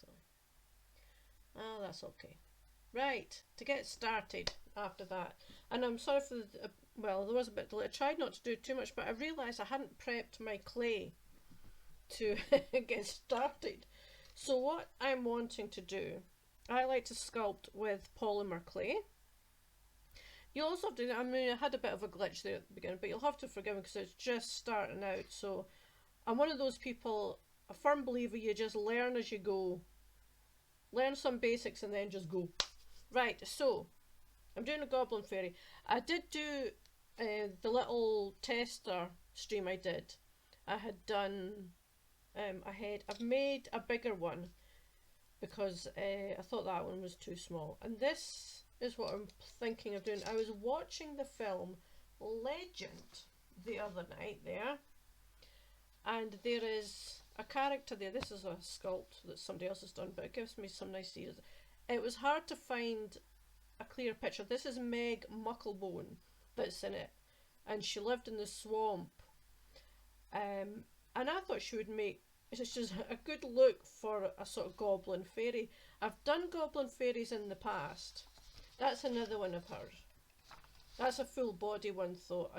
so. Oh, that's okay. Right, to get started after that. And I'm sorry for the, well, there was a bit delayed. I tried not to do too much, but I realised I hadn't prepped my clay to get started. So what I'm wanting to do, I like to sculpt with polymer clay. You also have to, I mean, I had a bit of a glitch there at the beginning, but you'll have to forgive me because it's just starting out. So I'm one of those people, a firm believer, you just learn as you go. Learn some basics and then just go. Right, so I'm doing a Goblin Fairy. I did do the little tester stream I did. I had done, I've made a bigger one because I thought that one was too small. And this is what I'm thinking of doing. I was watching the film Legend the other night there, and there is a character there. This is a sculpt that somebody else has done, but it gives me some nice ideas. It was hard to find a clear picture. This is Meg Mucklebone that's in it, and she lived in the swamp. And I thought she would make it's just a good look for a sort of goblin fairy. I've done goblin fairies in the past. That's another one of hers. That's a full body one though.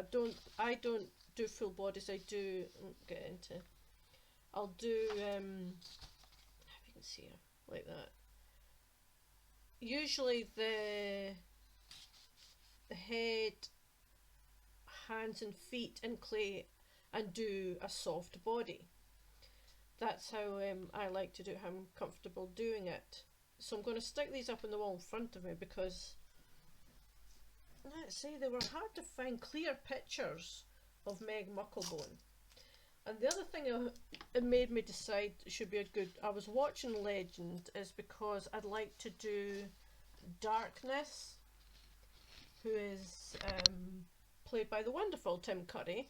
I don't do full bodies. I do get into. I'll do if you can see her like that. Usually the head, hands and feet in clay, and do a soft body. That's how I like to do it, how I'm comfortable doing it. So I'm going to stick these up on the wall in front of me because, let's say, they were hard to find clear pictures of Meg Mucklebone. And the other thing it made me decide it should be a good, I was watching Legend, is because I'd like to do Darkness, who is played by the wonderful Tim Curry.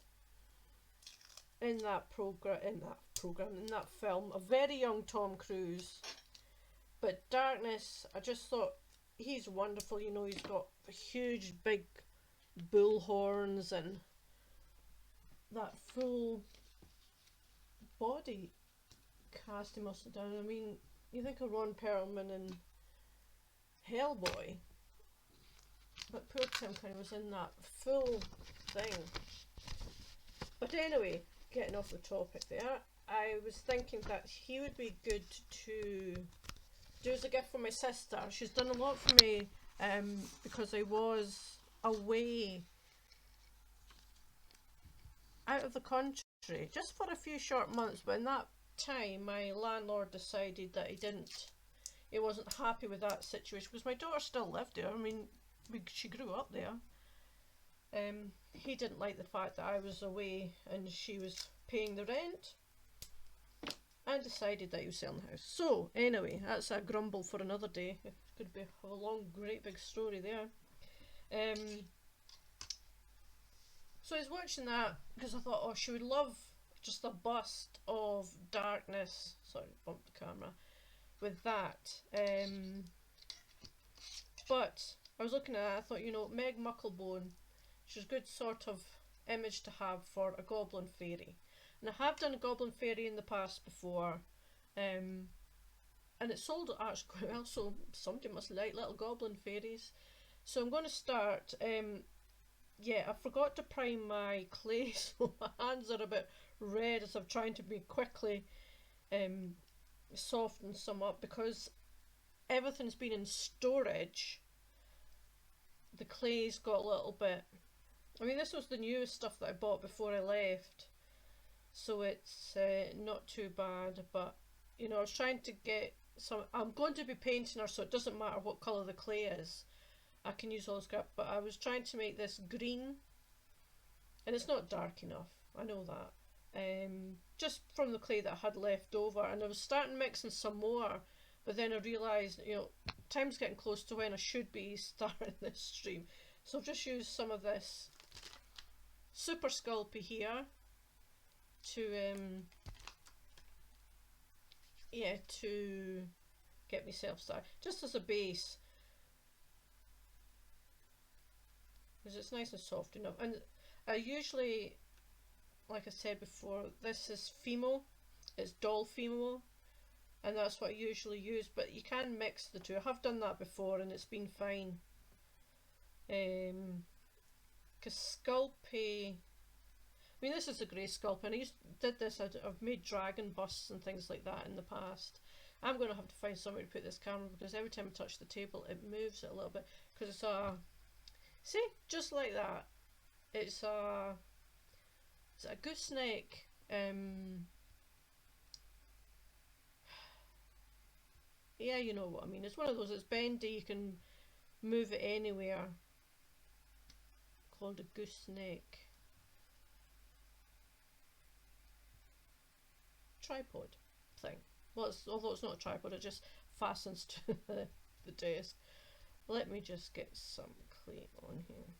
In that film, a very young Tom Cruise. But Darkness, I just thought he's wonderful. You know, he's got huge, big bull horns and that full body cast he must have done. I mean, you think of Ron Perlman and Hellboy, but poor Tim kind of was in that full thing. But anyway, getting off the topic there, I was thinking that he would be good to do as a gift for my sister. She's done a lot for me because I was away out of the country just for a few short months, but in that time my landlord decided that he wasn't happy with that situation because my daughter still lived there. I mean, she grew up there. He didn't like the fact that I was away and she was paying the rent, and decided that he was selling the house. So anyway, that's a grumble for another day. It could be a long, great big story there. So I was watching that because I thought, oh, she would love just a bust of Darkness. Sorry, bumped the camera with that. But I was looking at it, I thought, you know, Meg Mucklebone, she's a good sort of image to have for a Goblin Fairy. And I have done a Goblin Fairy in the past before, and it sold actually quite well, so somebody must like little Goblin Fairies. So I'm going to start, yeah, I forgot to prime my clay, so my hands are a bit red as I'm trying to be quickly soften some up, because everything's been in storage. The clay's got a little bit, I mean, this was the newest stuff that I bought before I left, so it's not too bad. But you know, I was trying to get some, I'm going to be painting her, so it doesn't matter what colour the clay is, I can use all the scrap. But I was trying to make this green, and it's not dark enough, I know that, just from the clay that I had left over. And I was starting mixing some more, but then I realised, you know, time's getting close to when I should be starting this stream, so I've just used some of this Super Sculpey here to yeah, to get myself started, just as a base, because it's nice and soft enough. And I usually, like I said before, this is Fimo, it's doll Fimo, and that's what I usually use, but you can mix the two. I have done that before and it's been fine. Because Sculpey, I mean, this is a grey Sculpey, and did this, I've made dragon busts and things like that in the past. I'm going to have to find somewhere to put this camera, because every time I touch the table it moves it a little bit, because it's a, see, just like that, it's a gooseneck, yeah, you know what I mean, it's one of those, it's bendy, you can move it anywhere, called a gooseneck tripod thing. Well, although it's not a tripod, it just fastens to the desk. Let me just get some clay on here.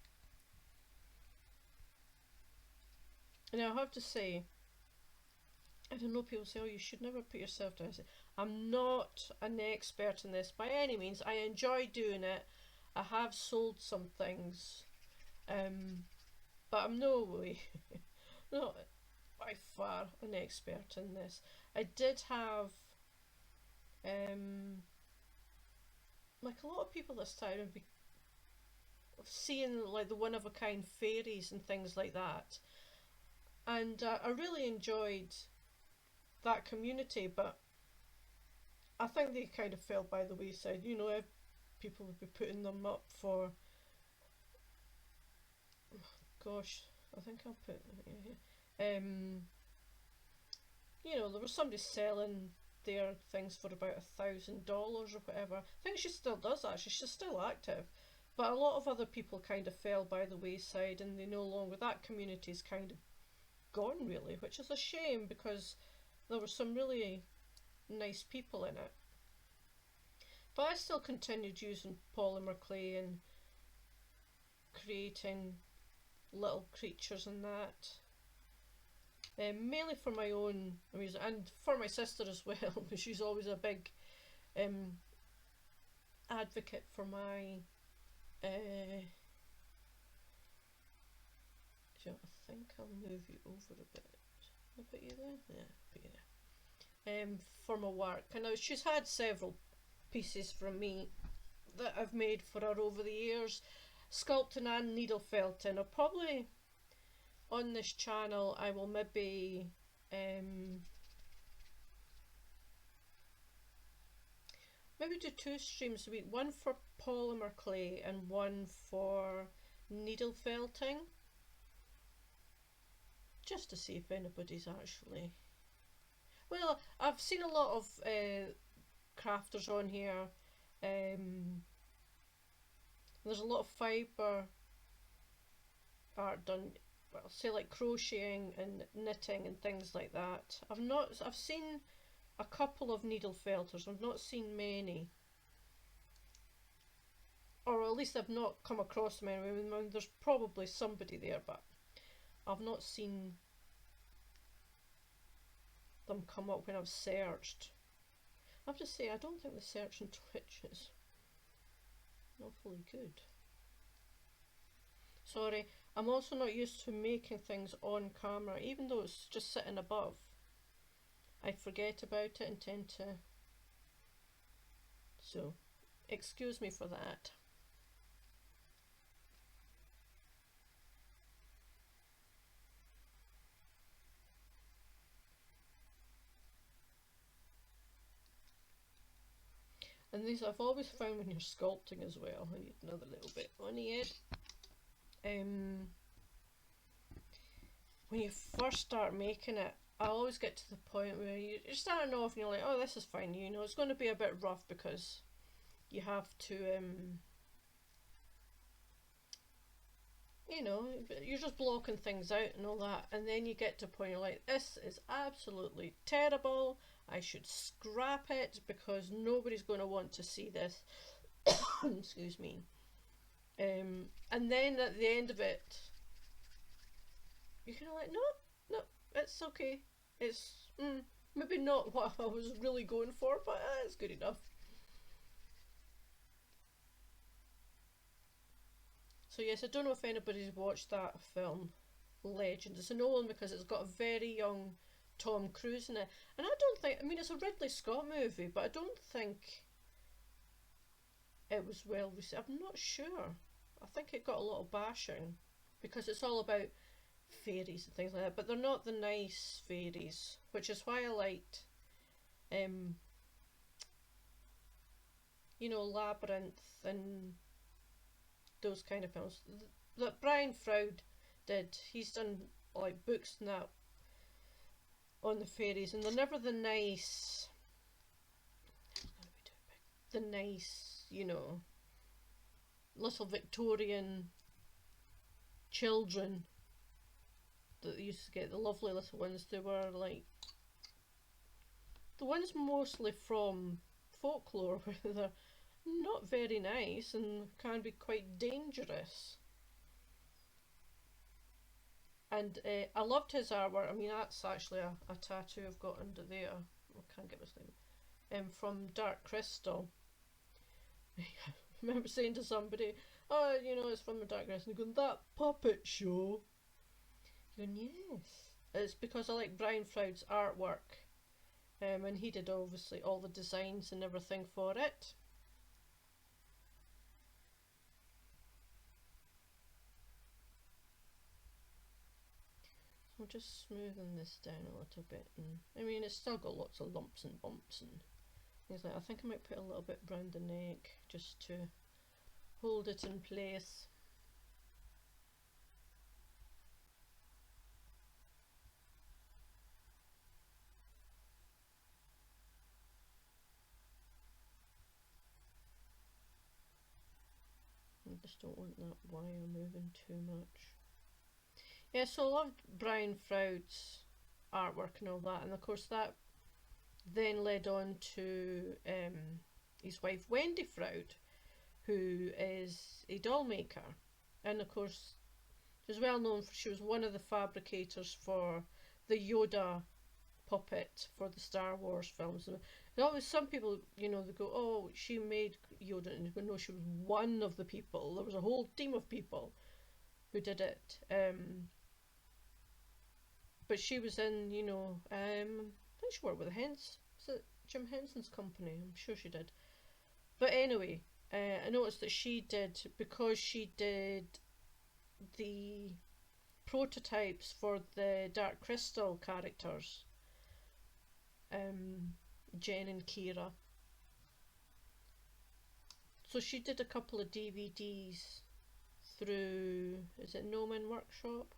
Now I have to say, I don't know, people say, oh, you should never put yourself down. I say, I'm not an expert in this by any means. I enjoy doing it. I have sold some things, but I'm no way, not by far an expert in this. I did have, like a lot of people this time would be seeing like the one-of-a-kind fairies and things like that, and I really enjoyed that community, but I think they kind of fell by the wayside. You know, people would be putting them up for, gosh, I think I'll put, you know, there was somebody selling their things for about $1,000 or whatever. I think she still does, actually, she's still active, but a lot of other people kind of fell by the wayside, and they no longer, that community's kind of gone really, which is a shame, because there were some really nice people in it. But I still continued using polymer clay and creating little creatures and that, mainly for my own amusement, and for my sister as well, because she's always a big advocate for my I think I'll move you over a bit. I'll put you there? Yeah, put you there. For my work. I know she's had several pieces from me that I've made for her over the years, sculpting and needle felting. I'll probably, on this channel, I will maybe maybe do 2 streams a week, one for polymer clay and one for needle felting, just to see if anybody's actually, well, I've seen a lot of crafters on here. There's a lot of fibre art done, well, say like crocheting and knitting and things like that. I've seen a couple of needle felters, I've not seen many, or at least I've not come across them anyway. I mean, there's probably somebody there, but I've not seen them come up when I've searched. I have to say, I don't think the search on Twitch is awfully good. Sorry, I'm also not used to making things on camera, even though it's just sitting above. I forget about it and tend to, so excuse me for that. And these I've always found when you're sculpting as well, I need another little bit on the edge. When you first start making it, I always get to the point where you're starting off and you're like, oh, this is fine, you know, it's going to be a bit rough because you have to, you know, you're just blocking things out and all that, and then you get to a point you're like, this is absolutely terrible, I should scrap it because nobody's going to want to see this. Excuse me. And then at the end of it, you're kind of like, no, it's okay. It's maybe not what I was really going for, but it's good enough. So yes, I don't know if anybody's watched that film, Legend. It's an old one because it's got a very young Tom Cruise in it. And I don't think, I mean, it's a Ridley Scott movie, but I don't think it was well received. I'm not sure. I think it got a lot of bashing because it's all about fairies and things like that, but they're not the nice fairies, which is why I liked, you know, Labyrinth and those kind of films that Brian Froud did. He's done like books and that on the fairies, and they're never the nice, you know, little Victorian children that used to get, the lovely little ones. They were like the ones mostly from folklore where they're not very nice and can be quite dangerous. And I loved his artwork. I mean, that's actually a tattoo I've got under there. I can't get his name. From Dark Crystal. I remember saying to somebody, "Oh, you know, it's from the Dark Crystal." And going, "That puppet show." Going, "Yes." It's because I like Brian Froud's artwork. And he did obviously all the designs and everything for it. I'm just smoothing this down a little bit, and I mean it's still got lots of lumps and bumps and things like that. I think I might put a little bit round the neck just to hold it in place. I just don't want that wire moving too much. Yeah, so I loved Brian Froud's artwork and all that, and of course that then led on to his wife Wendy Froud, who is a doll maker, and of course she's well known for, she was one of the fabricators for the Yoda puppet for the Star Wars films. And always some people, you know, they go, "Oh, she made Yoda," and you go, "No, she was one of the people. There was a whole team of people who did it." But she was in, you know, I think she worked with Hens. Was it Jim Henson's company? I'm sure she did. But anyway, I noticed that she did, because she did the prototypes for the Dark Crystal characters, Jen and Kira. So she did a couple of DVDs through, is it Noman Workshop?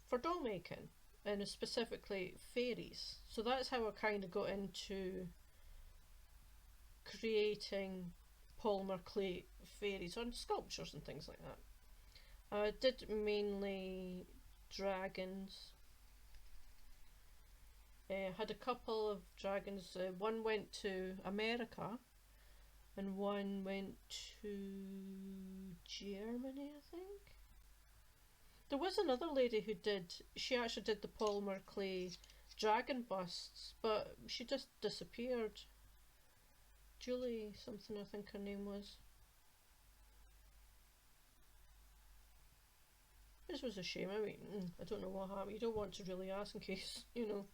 For doll making, and specifically fairies. So that's how I kind of got into creating polymer clay fairies on sculptures and things like that. I did mainly dragons. Had a couple of dragons. One went to America and one went to Germany, I think. There was another lady who did, she actually did the polymer clay dragon busts, but she just disappeared. Julie something, I think her name was. This was a shame. I mean, I don't know what happened. You don't want to really ask in case, you know,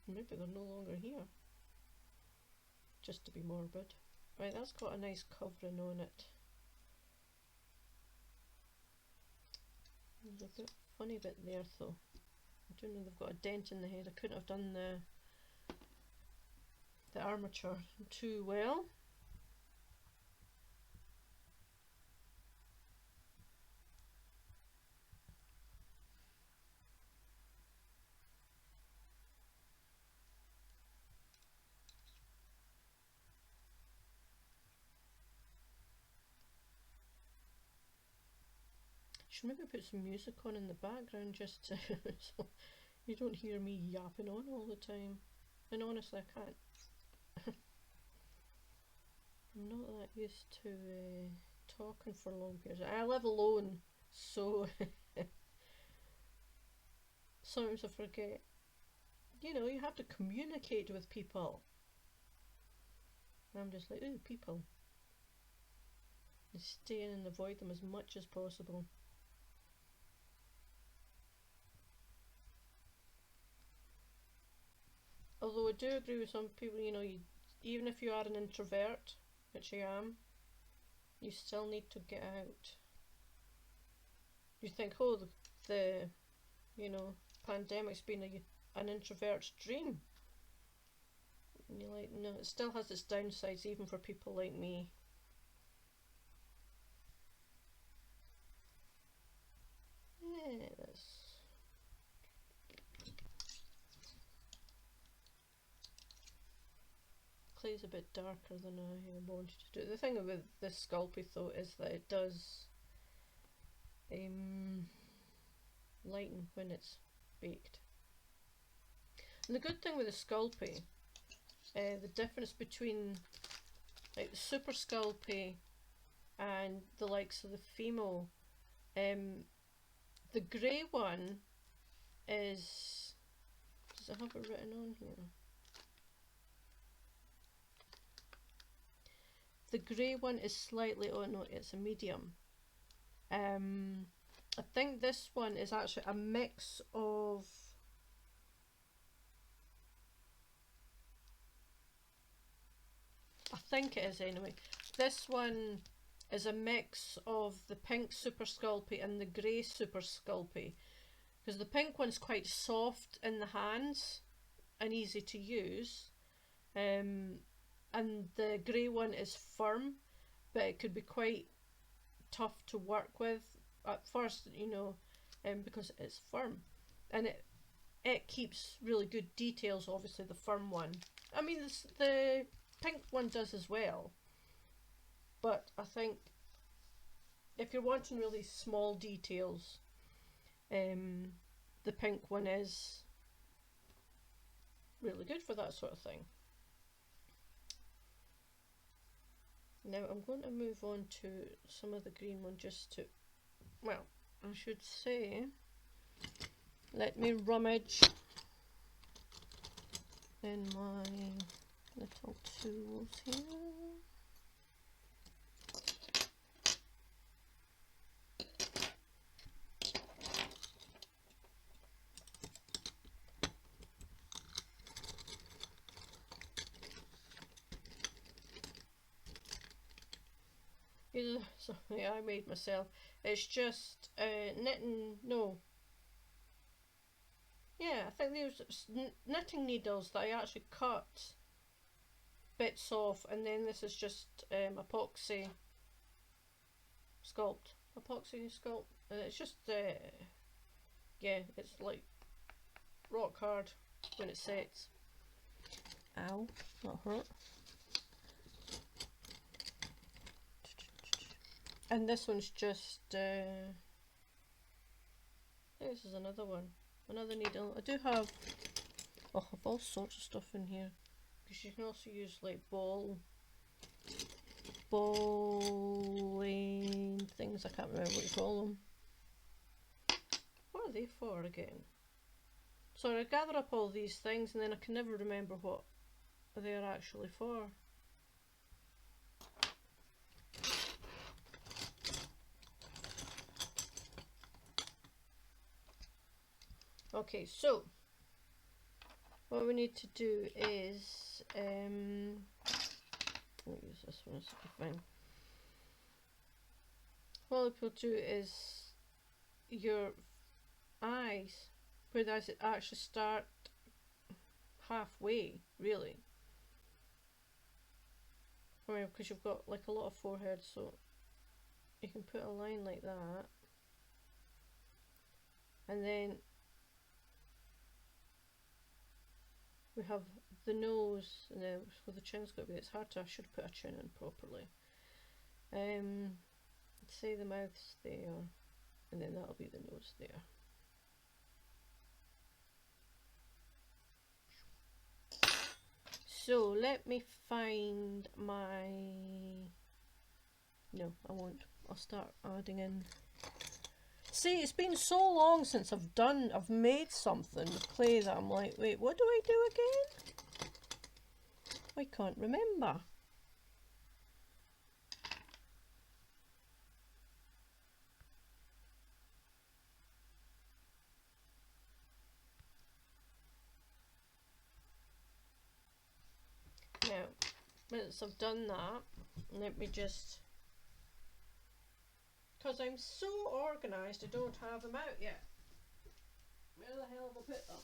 maybe they're no longer here. Just to be morbid. Right, that's got a nice covering on it. There's a bit funny bit there though. I don't know, they've got a dent in the head. I couldn't have done the armature too well. Should maybe put some music on in the background just to so you don't hear me yapping on all the time. And honestly, I can't. I'm not that used to talking for long periods. I live alone, so sometimes I forget. You know, you have to communicate with people. And I'm just like, ooh, people. And stay in and avoid them as much as possible. although I do agree with some people, you know, even if you are an introvert, which I am, you still need to get out. You think, oh, the you know, pandemic's been an introvert's dream. And you're like, no, it still has its downsides, even for people like me. Yeah, that's... Clay's a bit darker than I wanted to do. The thing with this Sculpey though is that it does lighten when it's baked. And the good thing with the Sculpey, the difference between like the Super Sculpey and the likes of the Fimo, the grey one is, does it have it written on here? The grey one is slightly, oh no, it's a medium. I think this one is actually a mix of, I think it is anyway. This one is a mix of the pink Super Sculpey and the grey Super Sculpey, because the pink one's quite soft in the hands and easy to use, and the grey one is firm, but it could be quite tough to work with at first, you know, because it's firm, and it keeps really good details. Obviously the firm one, I mean the pink one does as well, but I think if you're wanting really small details, the pink one is really good for that sort of thing. Now I'm going to move on to some of the green one, just to, well, I should say, let me rummage in my little tools here. Something I made myself. It's just knitting, no, yeah, I think there's knitting needles that I actually cut bits off, and then this is just epoxy sculpt, and it's just yeah, it's like rock hard when it sets. Ow, that hurt. And this one's just this is another one, another needle. I do have, oh, I have all sorts of stuff in here, because you can also use like balling things. I can't remember what you call them. What are they for again? So I gather up all these things and then I can never remember what they're actually for. Okay, so what we need to do is I'll use this one as a thing. What we'll do is your eyes, where does it actually start halfway, really? I mean, because you've got like a lot of forehead, so you can put a line like that, and then we have the nose, and then where the chin's got to be, it's hard to, I should put a chin in properly. Let's say the mouth's there, and then that'll be the nose there. So let me find my, no, I won't, I'll start adding in. See, it's been so long since I've made something with clay that I'm like, wait, what do I do again? I can't remember. once I've done that, let me just, because I'm so organised, I don't have them out yet. Where the hell have I put them?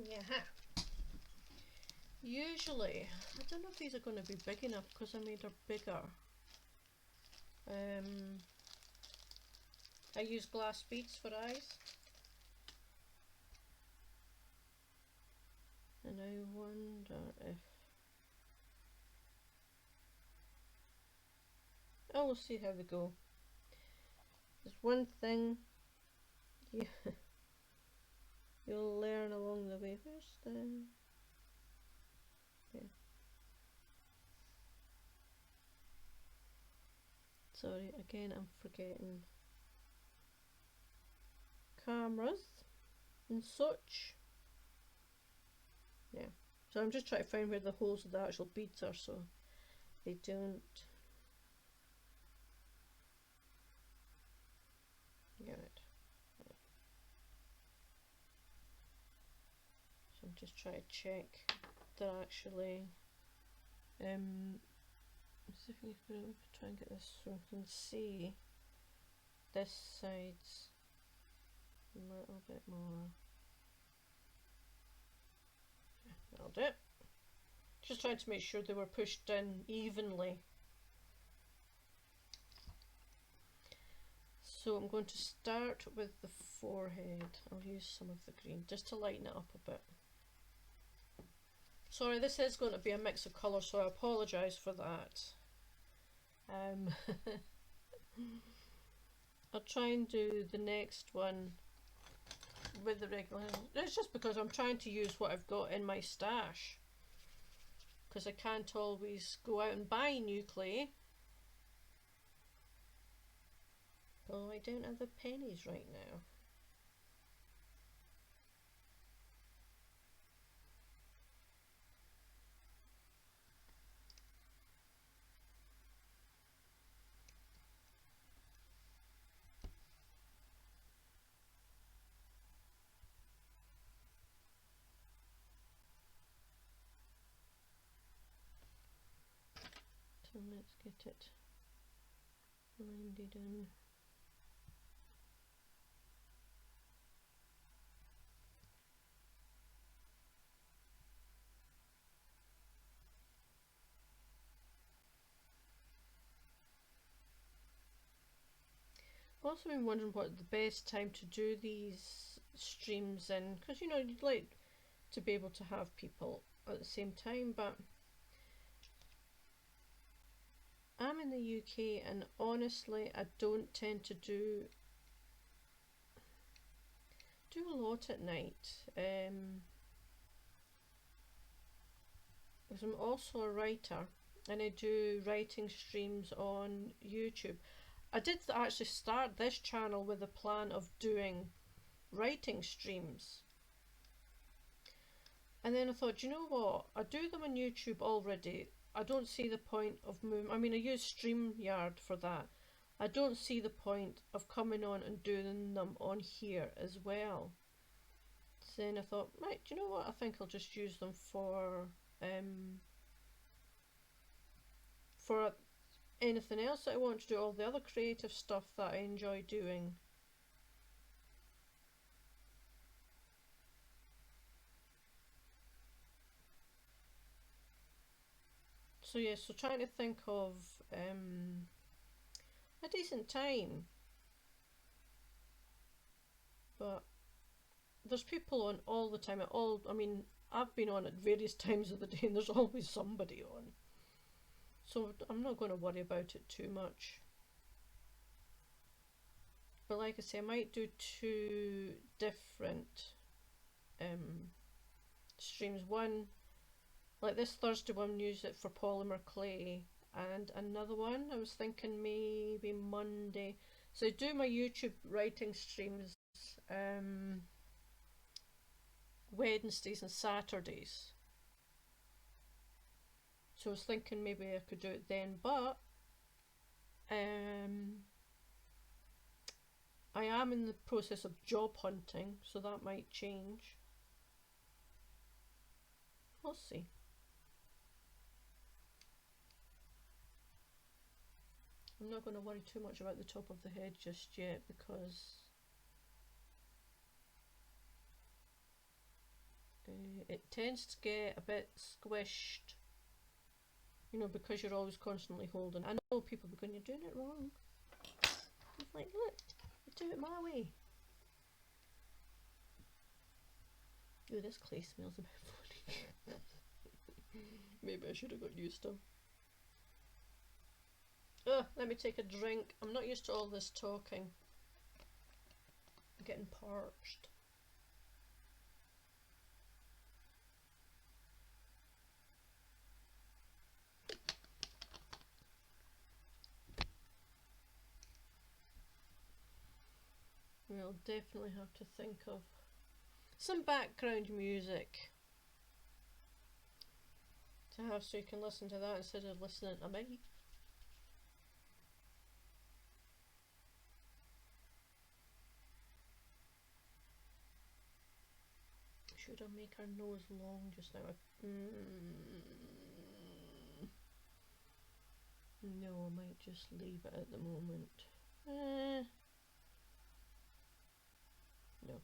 Yeah. Usually, I don't know if these are going to be big enough because I made her bigger. I use glass beads for eyes. And I wonder if... Oh, we'll see how they go. There's one thing you'll learn along the way. Where's the... Yeah. Sorry, again I'm forgetting cameras and such. Yeah, so I'm just trying to find where the holes of the actual beads are so they don't get it. So I'm just trying to check they're actually let's see if we can try and get this so we can see this side's a little bit more. Yeah, that'll do it. Just trying to make sure they were pushed in evenly. So I'm going to start with the forehead. I'll use some of the green just to lighten it up a bit. Sorry, this is going to be a mix of colours, so I apologise for that. I'll try and do the next one with the regular. It's just because I'm trying to use what I've got in my stash, because I can't always go out and buy new clay. Oh, I don't have the pennies right now. So let's get it blended in. I've also been wondering what the best time to do these streams in, because you know you'd like to be able to have people at the same time, but I'm in the UK and honestly I don't tend to do a lot at night, because I'm also a writer and I do writing streams on YouTube. I did actually start this channel with a plan of doing writing streams, and then I thought, you know what, I do them on YouTube already. I don't see the point of moving. I mean, I use StreamYard for that. I don't see the point of coming on and doing them on here as well. So then I thought, right, do you know what, I think I'll just use them for anything else that I want to do, all the other creative stuff that I enjoy doing. So yeah, so trying to think of a decent time, but there's people on all the time. I mean, I've been on at various times of the day and there's always somebody on. So I'm not going to worry about it too much. But like I say, I might do two different streams. One, like this Thursday one, use it for polymer clay, and another one I was thinking maybe Monday. So I do my YouTube writing streams Wednesdays and Saturdays. So I was thinking maybe I could do it then, but I am in the process of job hunting, so that might change. We'll see. I'm not going to worry too much about the top of the head just yet because it tends to get a bit squished, you know, because you're always constantly holding. I know people are going, you're doing it wrong. I'm like, look, I do it my way. Ooh, this clay smells a bit funny. Maybe I should have got used to. Oh, let me take a drink. I'm not used to all this talking. I'm getting parched. We'll definitely have to think of some background music to have so you can listen to that instead of listening to me. Should I make her nose long just now? No, I might just leave it at the moment. No.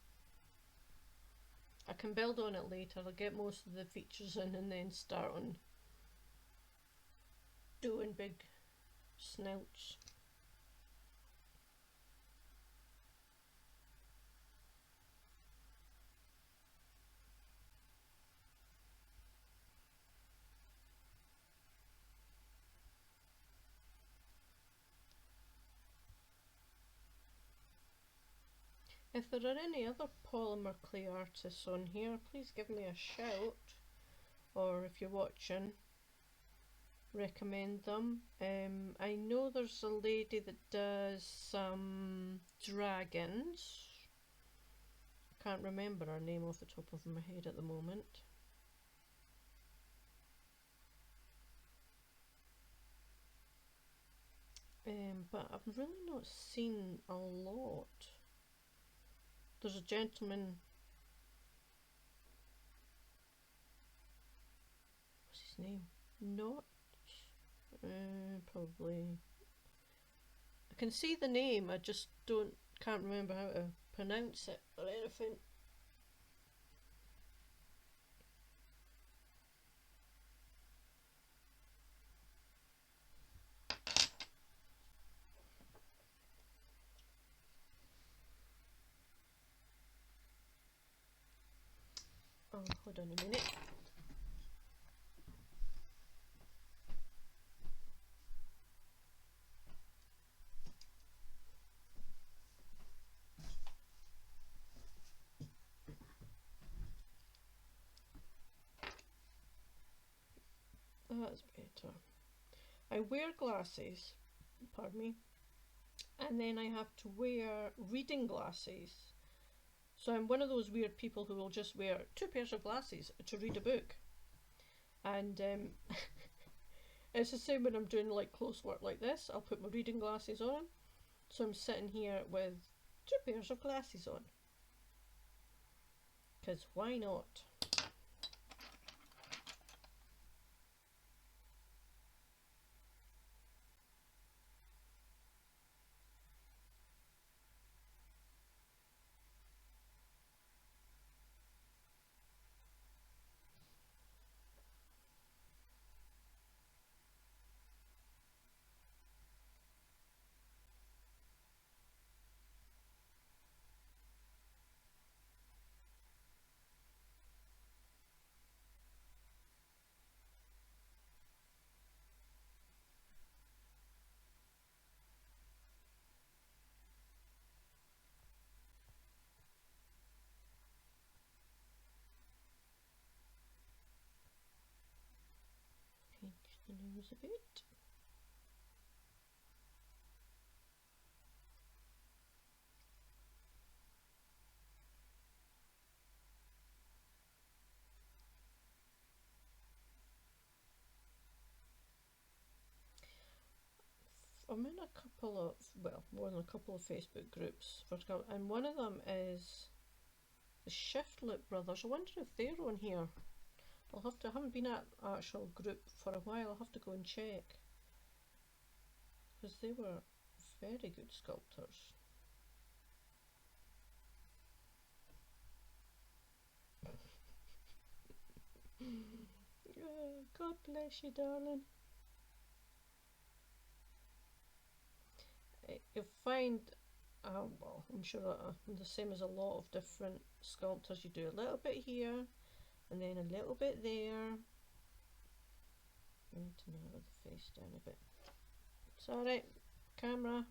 I can build on it later. I'll get most of the features in and then start on doing big snouts. If there are any other polymer clay artists on here, please give me a shout, or if you're watching, recommend them. I know there's a lady that does some dragons. I can't remember her name off the top of my head at the moment. But I've really not seen a lot. There's a gentleman, what's his name? Not, probably. I can see the name, I just can't remember how to pronounce it or anything. Oh, hold on a minute. Oh, that's better. I wear glasses, pardon me, and then I have to wear reading glasses. So I'm one of those weird people who will just wear 2 pairs of glasses to read a book. And it's the same when I'm doing like close work like this. I'll put my reading glasses on. So I'm sitting here with 2 pairs of glasses on. Because why not? Pinch the nose a bit. I'm in a couple of, well, more than a couple of Facebook groups for sculpting, and one of them is the Shift Loop Brothers. I wonder if they're on here. I'll have to, I haven't been at actual group for a while, I'll have to go and check. Because they were very good sculptors. God bless you, darling. You'll find, well, I'm sure the same as a lot of different sculptors, you do a little bit here and then a little bit there. I need to narrow the face down a bit. Sorry, camera.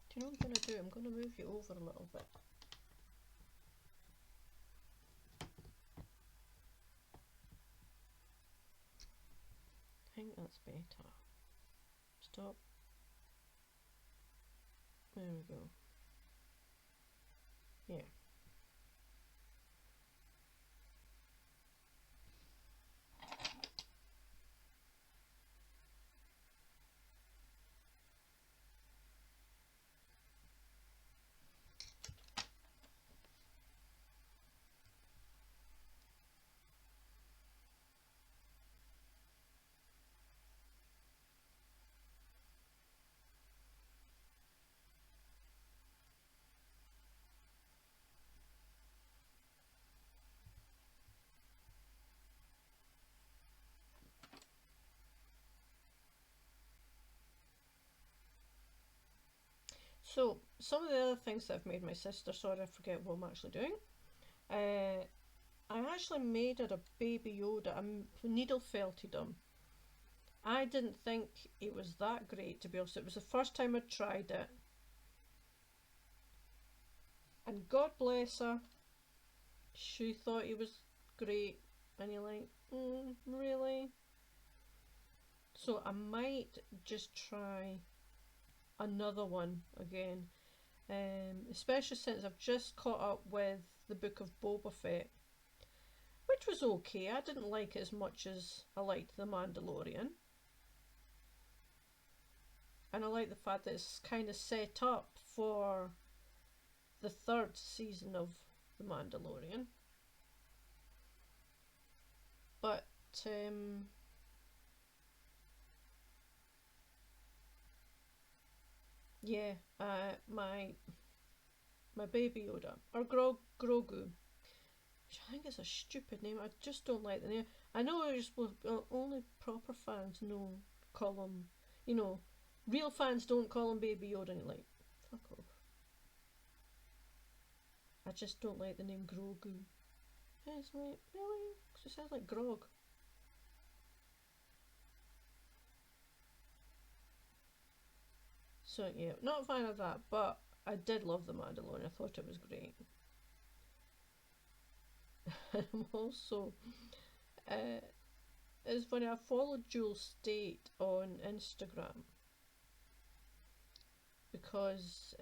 Do you know what I'm going to do? I'm going to move you over a little bit. I think that's better. Stop. There we go. Yeah. So, some of the other things that I've made my sister, sorry I forget what I'm actually doing. I actually made her a baby Yoda, I needle felted him. I didn't think it was that great, to be honest. It was the first time I'd tried it. And God bless her, she thought he was great. And you're like, really? So I might just try another one again, especially since I've just caught up with the book of Boba Fett, which was okay. I didn't like it as much as I liked The Mandalorian, and I like the fact that it's kind of set up for the third season of The Mandalorian. But yeah, my baby Yoda, or Grogu, which I think is a stupid name. I just don't like the name. I know you're supposed only proper fans call him, you know, real fans don't call him Baby Yoda, and you're like, fuck off. I just don't like the name Grogu. And it's like, really? Because it sounds like grog. So yeah, not a fan of that, but I did love The Mandalorian. I thought it was great. I'm also, it's funny, I followed Jewel State on Instagram because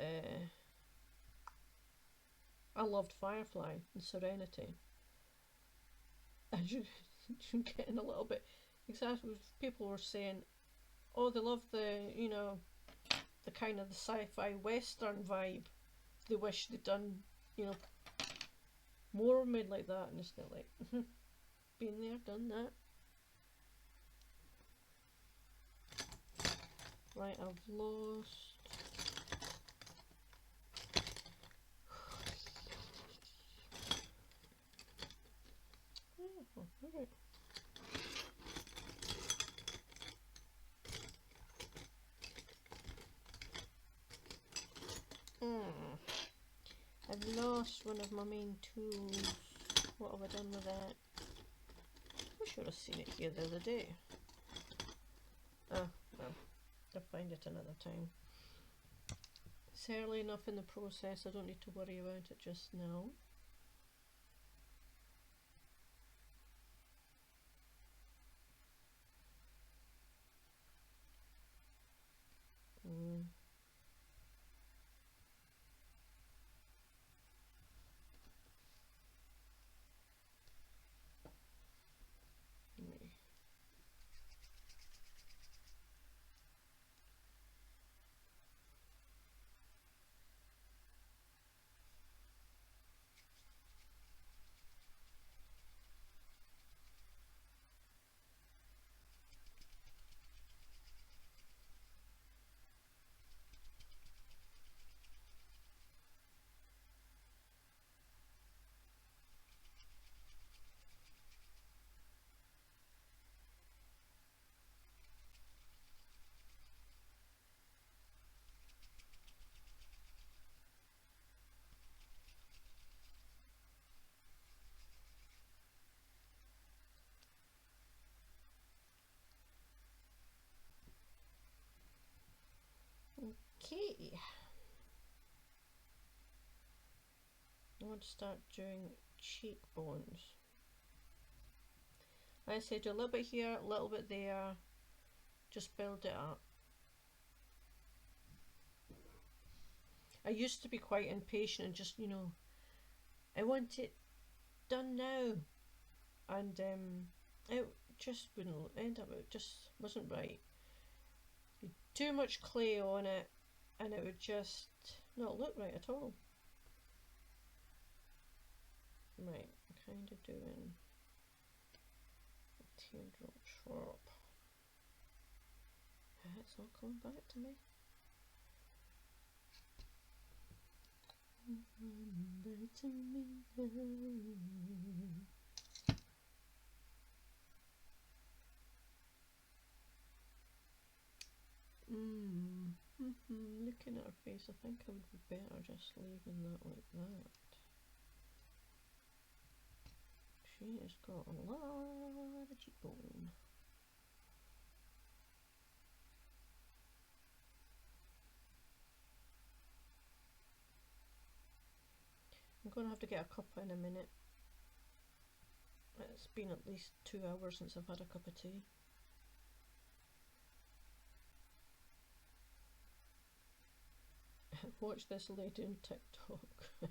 I loved Firefly and Serenity. And you're getting a little bit exactly, people were saying, oh, they love the, you know, the kind of the sci-fi western vibe. They wish they'd done, you know, more made like that. And it's not like, been there, done that. Right, I've lost. Oh, alright. I've lost one of my main tools. What have I done with that? I should have seen it here the other day. Oh, well, I'll find it another time. It's early enough in the process, I don't need to worry about it just now. Okay. I want to start doing cheekbones. Like I said, do a little bit here, a little bit there. Just build it up. I used to be quite impatient and just, you know, I want it done now. And it just wouldn't end up, it just wasn't right. Too much clay on it and it would just not look right at all. Right, I'm kind of doing a teardrop sharp. It's all coming back to me. Back to me now. Looking at her face, I think I would be better just leaving that like that. She has got a lot of cheekbone. I'm going to have to get a cuppa in a minute. It's been at least 2 hours since I've had a cup of tea. Watch this lady on TikTok.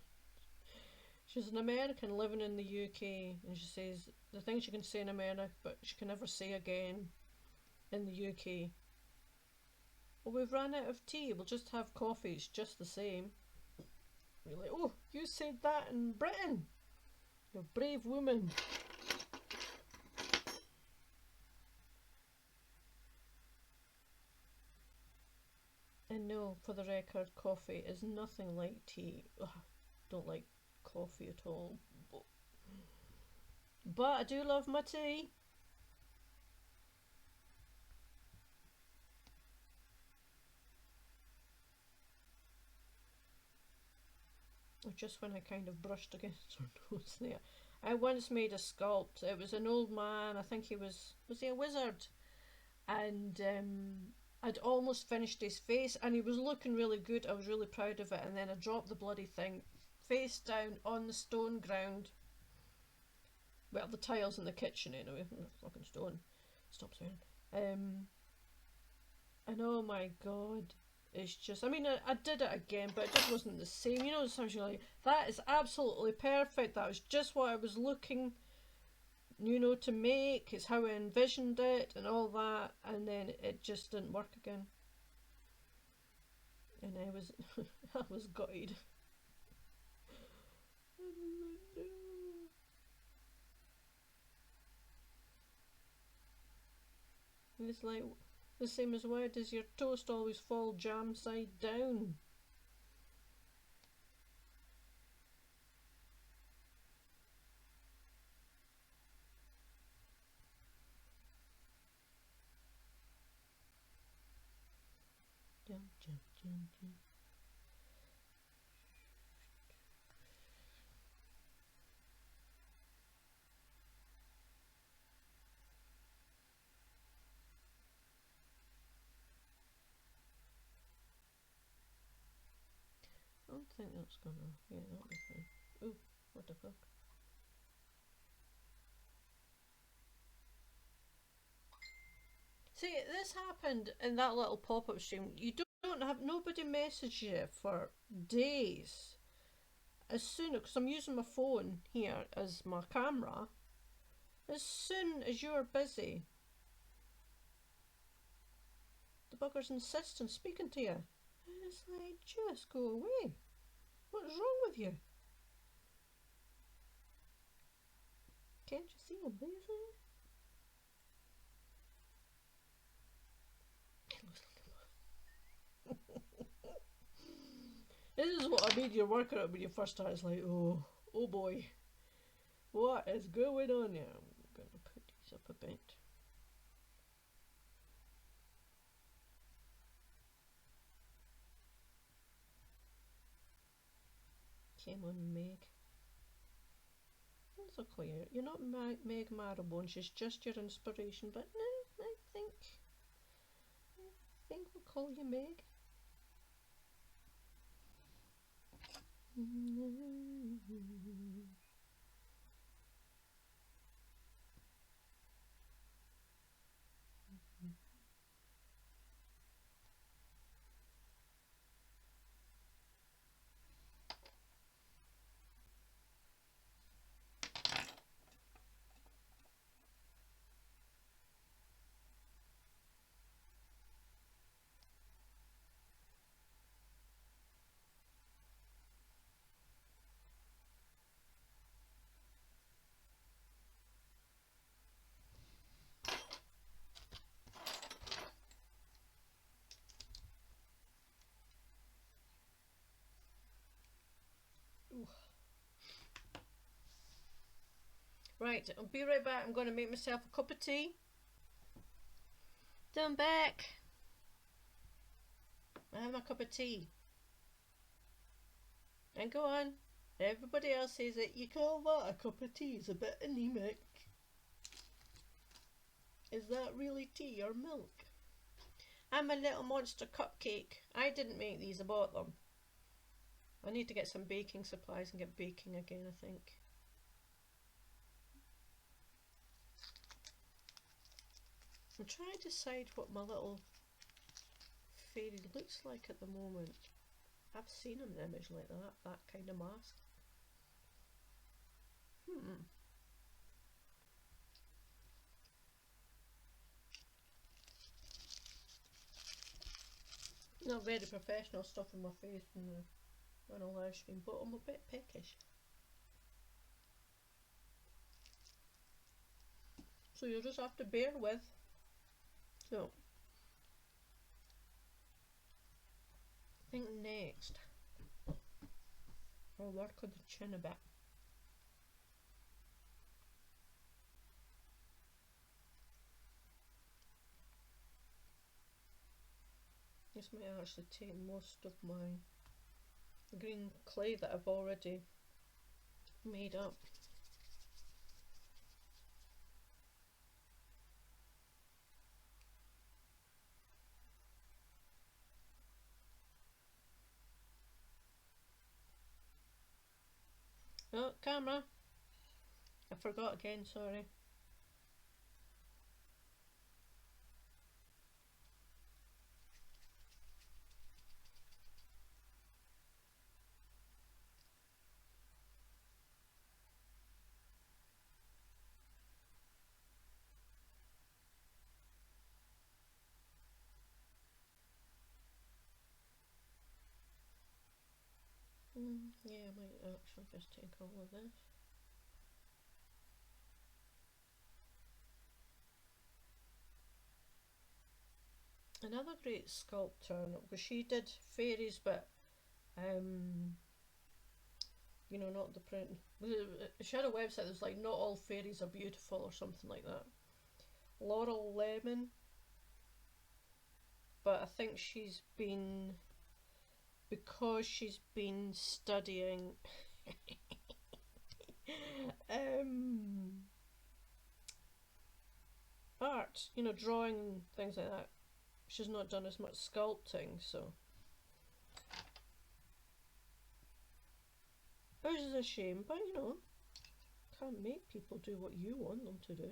She's an American living in the UK, and she says the things she can say in America but she can never say again in the UK. Well, we've run out of tea, we'll just have coffee, it's just the same. You're like, oh, you said that in Britain. You're a brave woman. And no, for the record, coffee is nothing like tea. Ugh, don't like coffee at all. But I do love my tea. Just when I kind of brushed against her nose there. I once made a sculpt. It was an old man, I think he was he a wizard? And I'd almost finished his face and he was looking really good. I was really proud of it, and then I dropped the bloody thing face down on the stone ground. Well, the tiles in the kitchen anyway, fucking stone. Stop swearing. And oh my god, it's just, I mean, I did it again, but it just wasn't the same. You know, sometimes you're like, that is absolutely perfect. That was just what I was looking, you know, to make. It's how I envisioned it and all that, and then it just didn't work again. And I was, I was gutted. And it's like the same as, why does your toast always fall jam side down? Jump, jump, jump, jump. I don't think that's gonna, yeah, that'll be fine. Ooh, what the fuck? See, this happened in that little pop-up stream. You don't have, nobody messaged you for days. As soon, because I'm using my phone here as my camera, as soon as you're busy, the buggers insist on speaking to you. And it's like, just go away. What's wrong with you? Can't you see I'm busy? This is what I made you work out when you first started. It's like, oh boy, what is going on here? I'm going to put these up a bit. Come on, Meg. That's okay. You're not Meg Marrowbone. She's just your inspiration. But no, I think we'll call you Meg. Right, I'll be right back. I'm going to make myself a cup of tea. I'm back. I have my cup of tea. And go on. Everybody else says that you call that a cup of tea is a bit anemic. Is that really tea or milk? I'm a little monster cupcake. I didn't make these, I bought them. I need to get some baking supplies and get baking again, I think. I'm trying to decide what my little fairy looks like at the moment. I've seen an image like that kind of mask. Not very professional stuff in my face on a live stream, but I'm a bit peckish. So you'll just have to bear with. So, I think next I'll work on the chin a bit. This might actually take most of my green clay that I've already made up. Oh, camera! I forgot again, sorry. Yeah, I might actually just take all of this. Another great sculptor, because she did fairies, but you know, not the print. She had a website that was like, not all fairies are beautiful, or something like that. Laurel Lemon, but I think she's been, because she's been studying art, you know, drawing, things like that. She's not done as much sculpting, so which is a shame, but you know, can't make people do what you want them to do.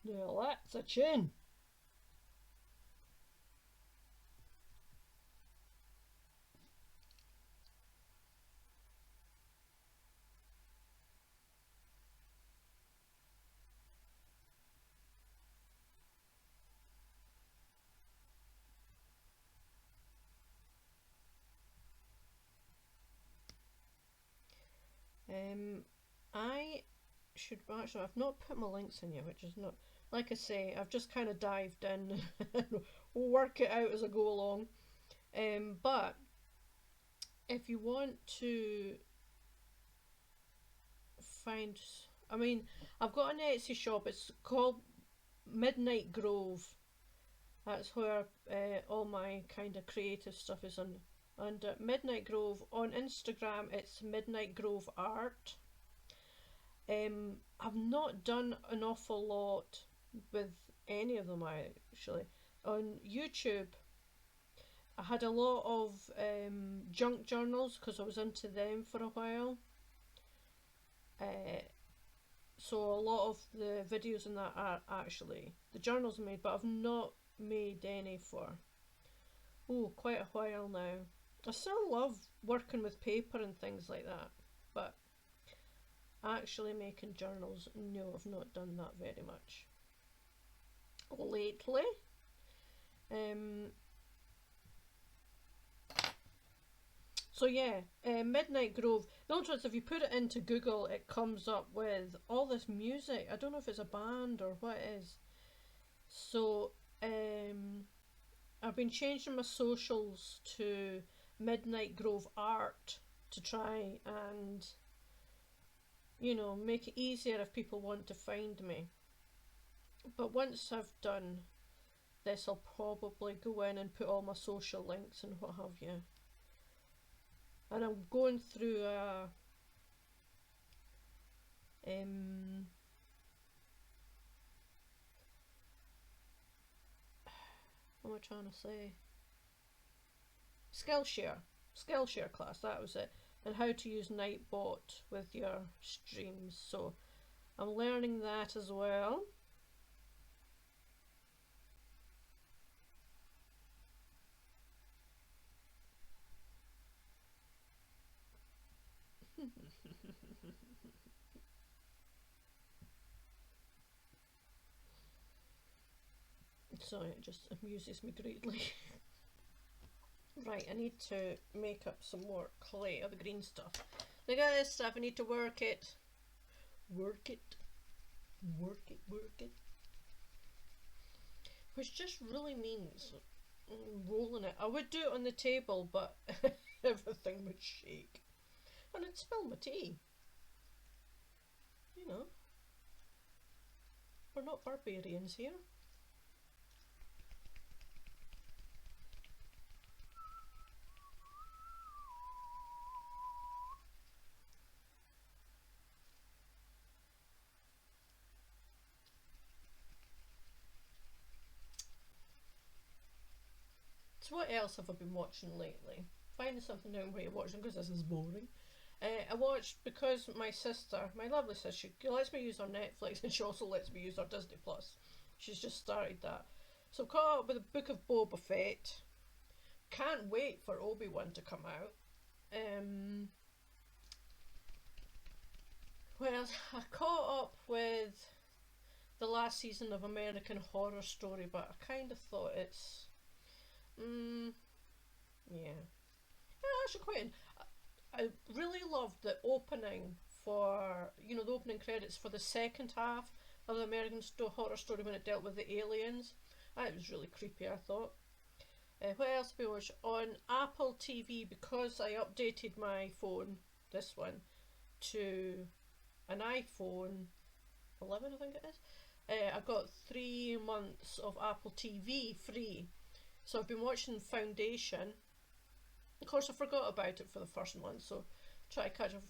Now that's a chin. I should actually, I've not put my links in yet, which is not, like I say, I've just kind of dived in and work it out as I go along. But if you want to find, I mean, I've got an Etsy shop, it's called Midnight Grove. That's where all my kind of creative stuff is on. And Midnight Grove on Instagram, it's Midnight Grove Art. I've not done an awful lot with any of them actually. On YouTube, I had a lot of junk journals because I was into them for a while. So a lot of the videos in that are actually the journals I made, but I've not made any for quite a while now. I still love working with paper and things like that, but actually making journals, no, I've not done that very much lately. So yeah, Midnight Grove. The only truth, if you put it into Google, it comes up with all this music. I don't know if it's a band or what it is. So I've been changing my socials to Midnight Grove Art to try and, you know, make it easier if people want to find me. But once I've done this, I'll probably go in and put all my social links and what have you. And I'm going through a what am I trying to say? Skillshare class, that was it. And how to use Nightbot with your streams. So I'm learning that as well. Sorry, it just amuses me greatly. Right, I need to make up some more clay, or the green stuff. Look at this stuff, I need to work it. Work it. Work it, work it. Which just really means rolling it. I would do it on the table, but everything would shake. And I'd spill my tea. You know. We're not barbarians here. So what else have I been watching lately? Finding something new way of watching because this is boring. I watched, because my sister, my lovely sister, she lets me use her Netflix and she also lets me use her Disney Plus. She's just started that. So I've caught up with the Book of Boba Fett. Can't wait for Obi-Wan to come out. Well, I caught up with the last season of American Horror Story, but I kind of thought it's yeah. Actually quite. I really loved the opening for, you know, the opening credits for the second half of the American Horror Story when it dealt with the aliens. It was really creepy, I thought. What else did we watch? On Apple TV, because I updated my phone, this one, to an iPhone 11, I think it is. I got 3 months of Apple TV free. So I've been watching Foundation. Of course, I forgot about it for the first month, so try to catch up.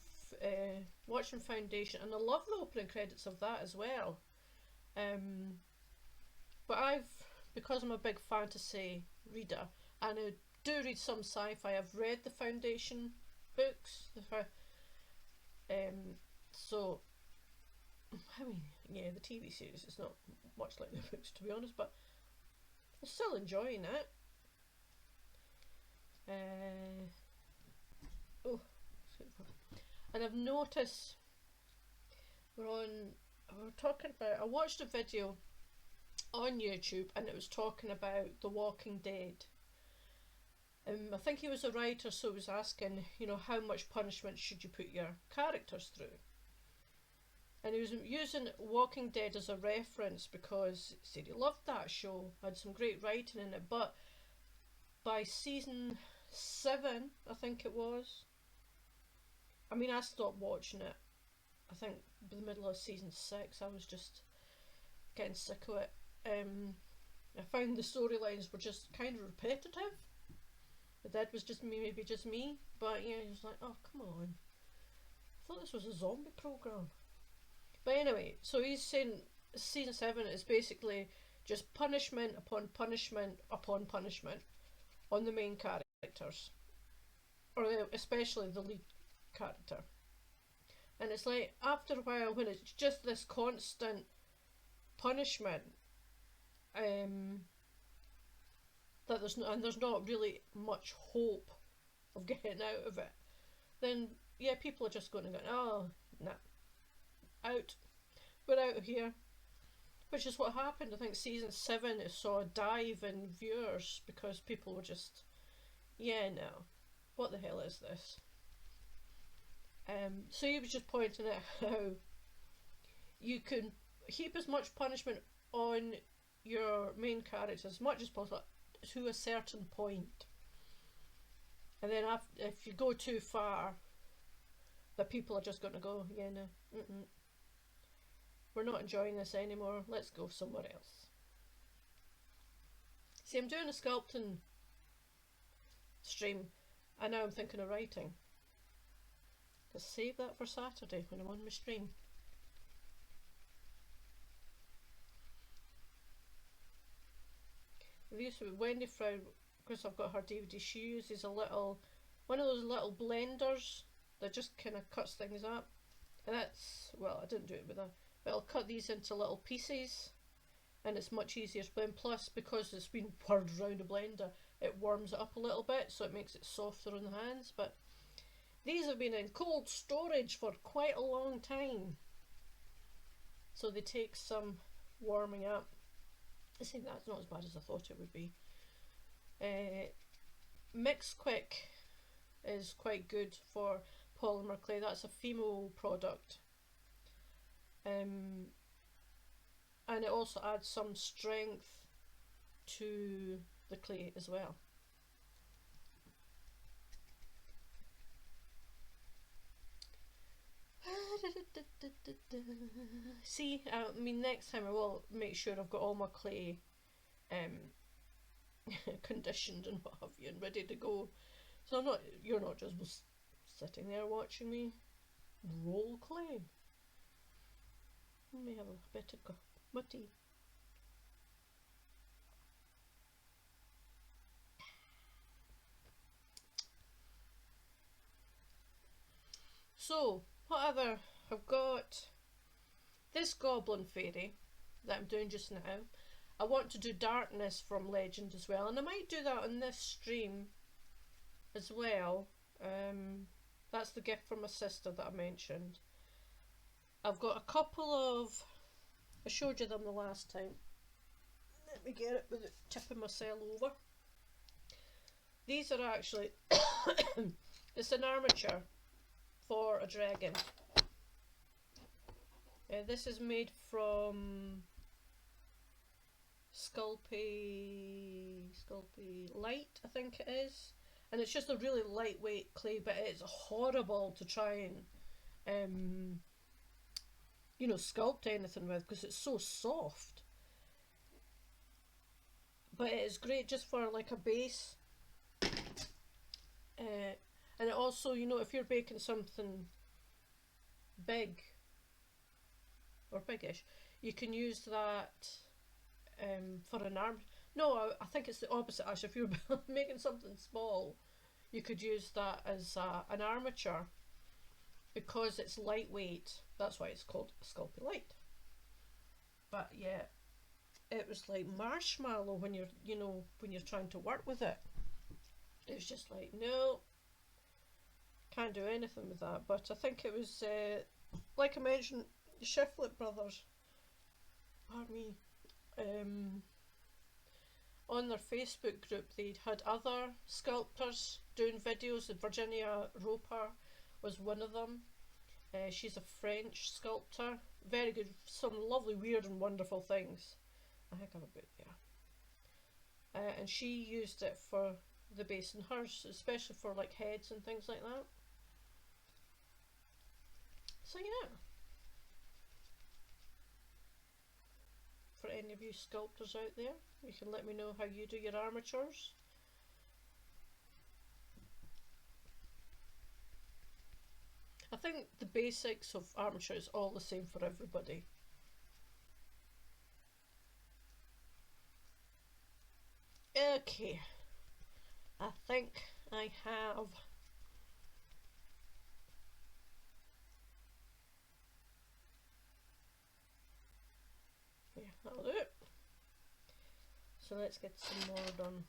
Watching Foundation, and I love the opening credits of that as well. But because I'm a big fantasy reader, and I do read some sci-fi, I've read the Foundation books. So, I mean, yeah, the TV series is not much like the books, to be honest, but I'm still enjoying it. And I've noticed I watched a video on YouTube and it was talking about The Walking Dead. I think he was a writer, so he was asking, you know, how much punishment should you put your characters through? And he was using Walking Dead as a reference because he said he loved that show, had some great writing in it, but by season 7, I think it was, I mean, I stopped watching it. I think by the middle of season 6, I was just getting sick of it. I found the storylines were just kind of repetitive. The dead was just maybe just me, but yeah, it was like, oh, come on. I thought this was a zombie program. But anyway, so he's saying season 7 is basically just punishment upon punishment upon punishment on the main characters, or especially the lead character. And it's like, after a while, when it's just this constant punishment, that there's not really much hope of getting out of it, then yeah, people are just going to go, oh, nah, out, we're out of here. Which is what happened. I think season 7 it saw a dive in viewers because people were just, yeah, no, what the hell is this? So he was just pointing out how you can heap as much punishment on your main character as much as possible to a certain point, and then if you go too far, the people are just going to go, yeah, no, we're not enjoying this anymore, let's go somewhere else. See, I'm doing a sculpting stream and now I'm thinking of writing. Just save that for Saturday when I'm on my stream. These with Wendy Frown, because I've got her DVD, she uses one of those little blenders that just kind of cuts things up. And that's, well, I didn't do it with that, but I'll cut these into little pieces and it's much easier to blend. Plus, because it's been whirled around a blender, it warms it up a little bit, so it makes it softer on the hands. But these have been in cold storage for quite a long time, so they take some warming up. I think that's not as bad as I thought it would be. Mix Quick is quite good for polymer clay. That's a Fimo product, and it also adds some strength to the clay as well. See, I mean, next time I will make sure I've got all my clay conditioned and what have you, and ready to go. So you're not just sitting there watching me roll clay. Let me have a bit of my tea. So, what other? I've got this Goblin Fairy that I'm doing just now. I want to do Darkness from Legend as well, and I might do that on this stream as well. That's the gift from my sister that I mentioned. I've got a couple of, I showed you them the last time. Let me get it with it tipping myself over. These are actually, it's an armature for a dragon. This is made from Sculpting Light, I think it is, and it's just a really lightweight clay, but it's horrible to try and you know, sculpt anything with because it's so soft. But it is great just for like a base. And it also, you know, if you're baking something big or biggish, you can use that for an arm. No, I think it's the opposite actually. If you're making something small, you could use that as an armature because it's lightweight. That's why it's called Sculpting Light. But yeah, it was like marshmallow when you're, you know, when you're trying to work with it. It was just like, no, can't do anything with that. But I think it was, like I mentioned, the Shiflett brothers, pardon me, on their Facebook group they'd had other sculptors doing videos. Virginia Roper was one of them. She's a French sculptor, very good, some lovely, weird and wonderful things. I think I'm about there. And she used it for the base in hers, especially for like heads and things like that. So yeah, for any of you sculptors out there, you can let me know how you do your armatures. I think the basics of Armature is all the same for everybody. Okay, I think I have that'll do it. So let's get some more done.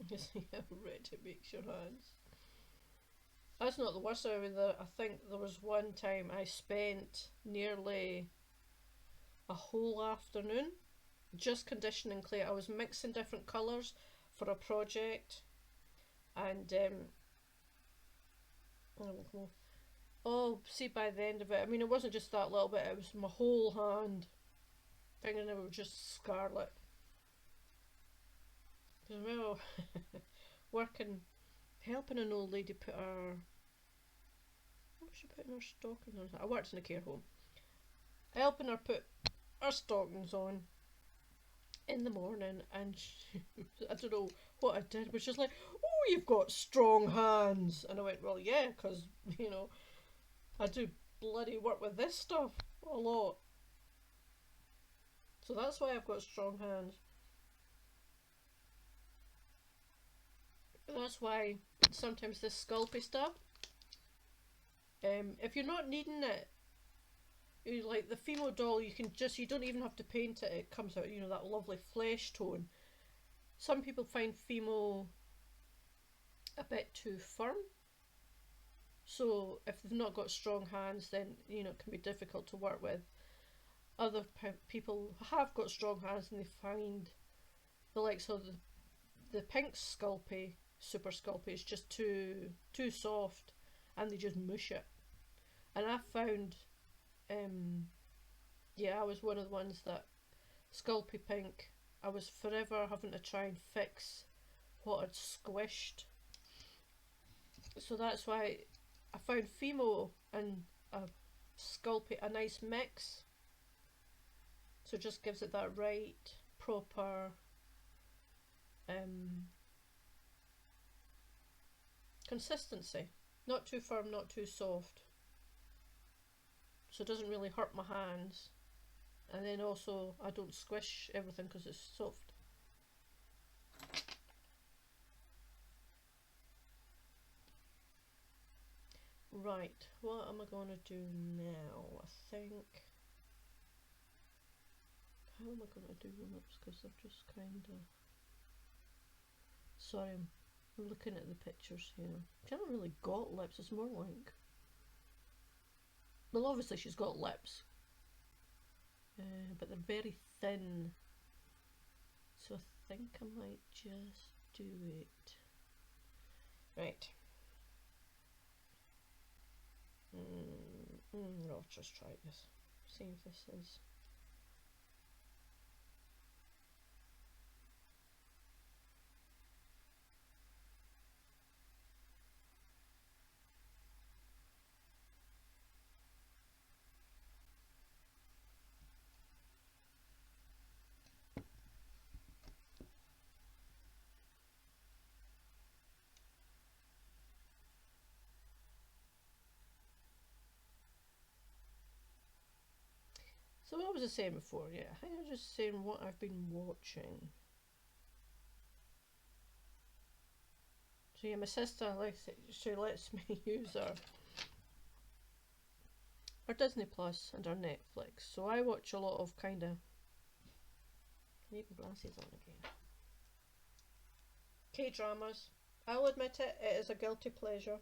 You see how red it makes your hands. That's not the worst out of it. I think there was one time I spent nearly a whole afternoon just conditioning clay. I was mixing different colours for a project, and oh, see, by the end of it, I mean, it wasn't just that little bit, it was my whole hand. Fingernails were just scarlet. Well, helping an old lady put her, what was she putting her stockings on? I worked in a care home. Helping her put her stockings on in the morning, and she, I don't know what I did, but she's like, oh, you've got strong hands. And I went, well, yeah, because, you know, I do bloody work with this stuff a lot. So that's why I've got strong hands. That's why sometimes this Sculpey stuff, if you're not needing it, like the Fimo doll, you don't even have to paint it, it comes out, you know, that lovely flesh tone. Some people find Fimo a bit too firm, so if they've not got strong hands, then, you know, it can be difficult to work with. Other people have got strong hands and they find the likes of the pink Sculpey, Super Sculpey, is just too soft, and they just mush it. And I found, yeah, I was one of the ones that Sculpey pink, I was forever having to try and fix what I'd squished. So that's why I found Fimo and Sculpey a nice mix. So it just gives it that right, proper consistency. Not too firm, not too soft. So it doesn't really hurt my hands. And then also I don't squish everything because it's soft. Right, what am I going to do now? I think, how am I going to do the lips, because they're just kind of, sorry, I'm looking at the pictures here. She hasn't really got lips, it's more like, well, obviously she's got lips, but they're very thin, so I think I might just do it. Right. I'll just try this, see if this is. So what was I saying before? Yeah, I think I was just saying what I've been watching. So yeah, my sister she lets me use her Disney Plus and her Netflix. So I watch a lot of kind of, I need my glasses on again, K-dramas. I'll admit it, it is a guilty pleasure.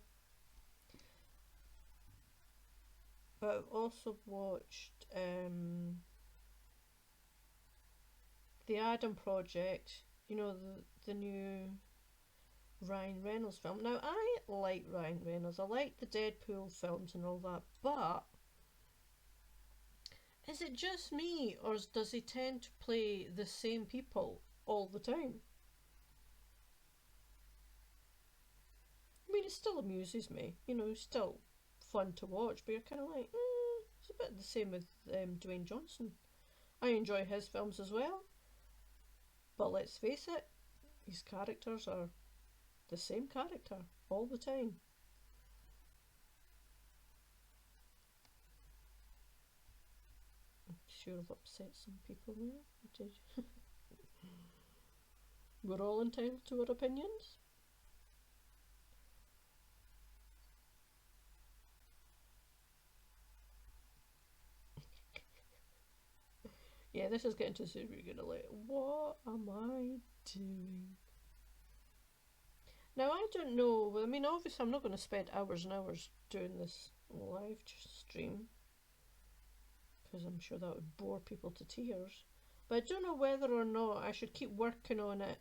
But I've also watched the Adam Project, you know, the new Ryan Reynolds film. Now, I like Ryan Reynolds, I like the Deadpool films and all that, but is it just me, or does he tend to play the same people all the time? I mean, it still amuses me, you know, still fun to watch, but you're kind of like, it's a bit the same with Dwayne Johnson. I enjoy his films as well, but let's face it, these characters are the same character all the time. I'm sure I've upset some people there. We're all entitled to our opinions. Yeah, this is getting to the we're gonna like, what am I doing? Now I don't know. I mean, obviously, I'm not going to spend hours and hours doing this live stream because I'm sure that would bore people to tears. But I don't know whether or not I should keep working on it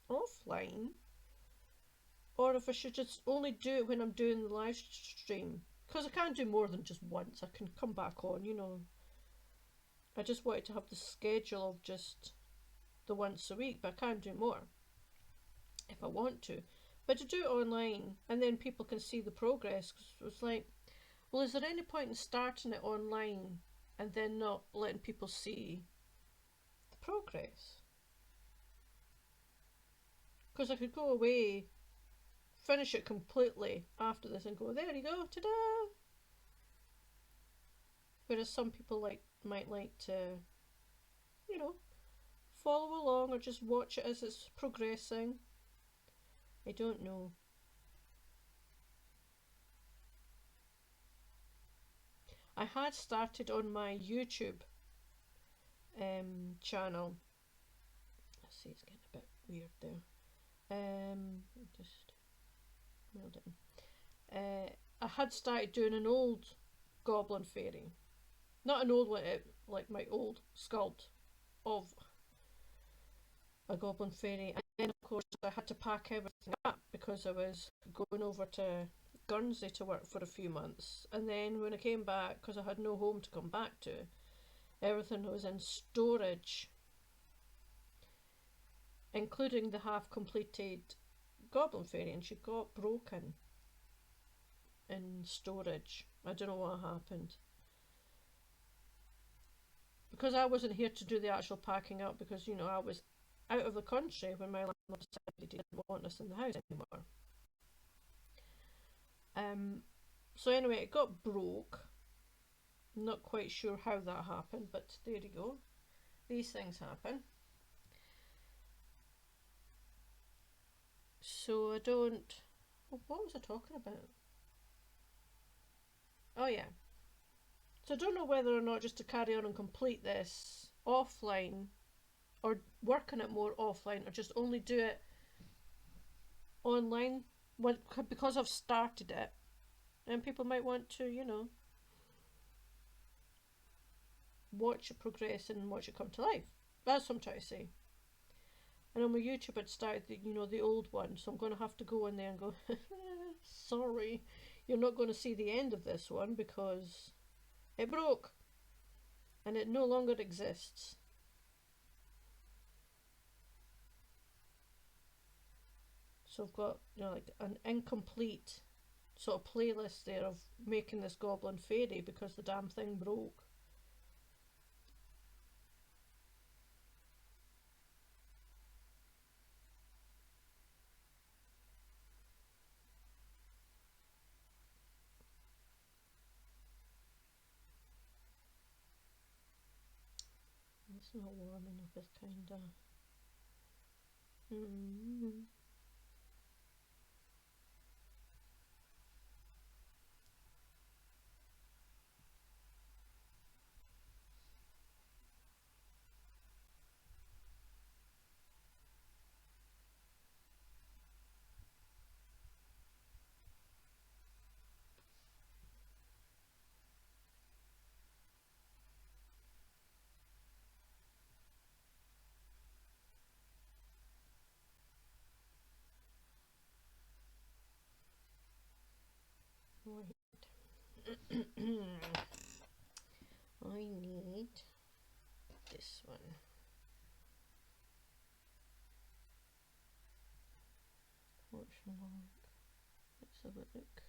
offline, or if I should just only do it when I'm doing the live stream. Because I can't do more than just once. I can come back on, you know. I just wanted to have the schedule of just the once a week, but I can't do more if I want to. But to do it online and then people can see the progress, because it's like, well, is there any point in starting it online and then not letting people see the progress? Because I could go away, finish it completely after this and go, there you go, ta-da! Whereas some people might like to, you know, follow along or just watch it as it's progressing. I don't know. I had started on my YouTube channel. Let's see, it's getting a bit weird there. Just hold it. I had started doing an old Goblin Fairy, not an old one, like my old sculpt of a Goblin Fairy, and then of course I had to pack everything up because I was going over to Guernsey to work for a few months, and then when I came back, because I had no home to come back to, everything was in storage, including the half completed Goblin Fairy, and she got broken in storage. I don't know what happened, because I wasn't here to do the actual packing up, because, you know, I was out of the country when my landlord decided he didn't want us in the house anymore. So anyway, it got broke. I'm not quite sure how that happened, but there you go. These things happen. So I don't... What was I talking about? Oh yeah. So I don't know whether or not just to carry on and complete this offline, or work on it more offline, or just only do it online because I've started it, and people might want to, you know, watch it progress and watch it come to life. That's what I'm trying to say. And on my YouTube I'd started the old one, so I'm going to have to go in there and go, sorry, you're not going to see the end of this one because it broke and it no longer exists. So I've got, like an incomplete sort of playlist there of making this Goblin Fairy because the damn thing broke. It's not warm enough, it's kinda... Right. I need this one. What's wrong? Let's have a look.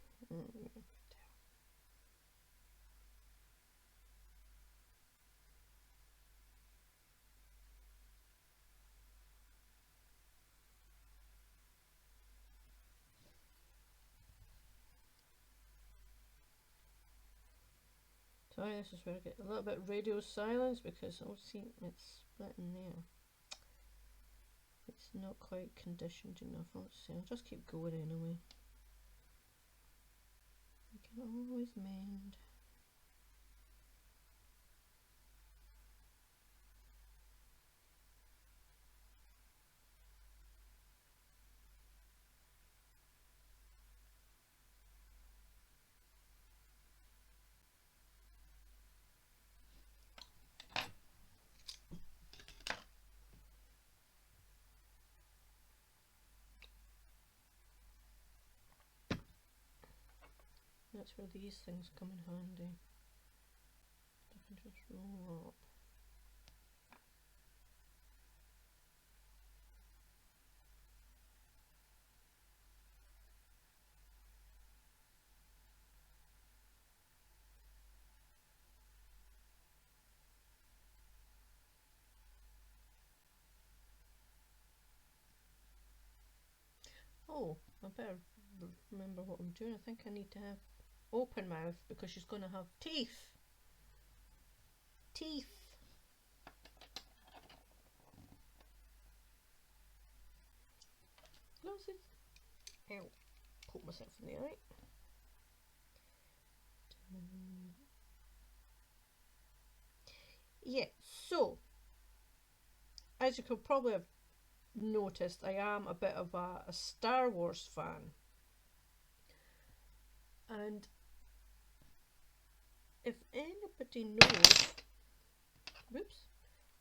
Sorry, this is where I get a little bit of radio silence because oh, see, it's splitting there. It's not quite conditioned enough. Let's see, I'll just keep going anyway. You can always mend. That's where these things come in handy. I can just roll up. Oh, I better remember what I'm doing. I think I need to have open mouth because she's going to have teeth. Teeth. Glasses. Ow. Poke myself in the eye. Yeah, so as you could probably have noticed, I am a bit of a Star Wars fan. And if anybody knows, whoops,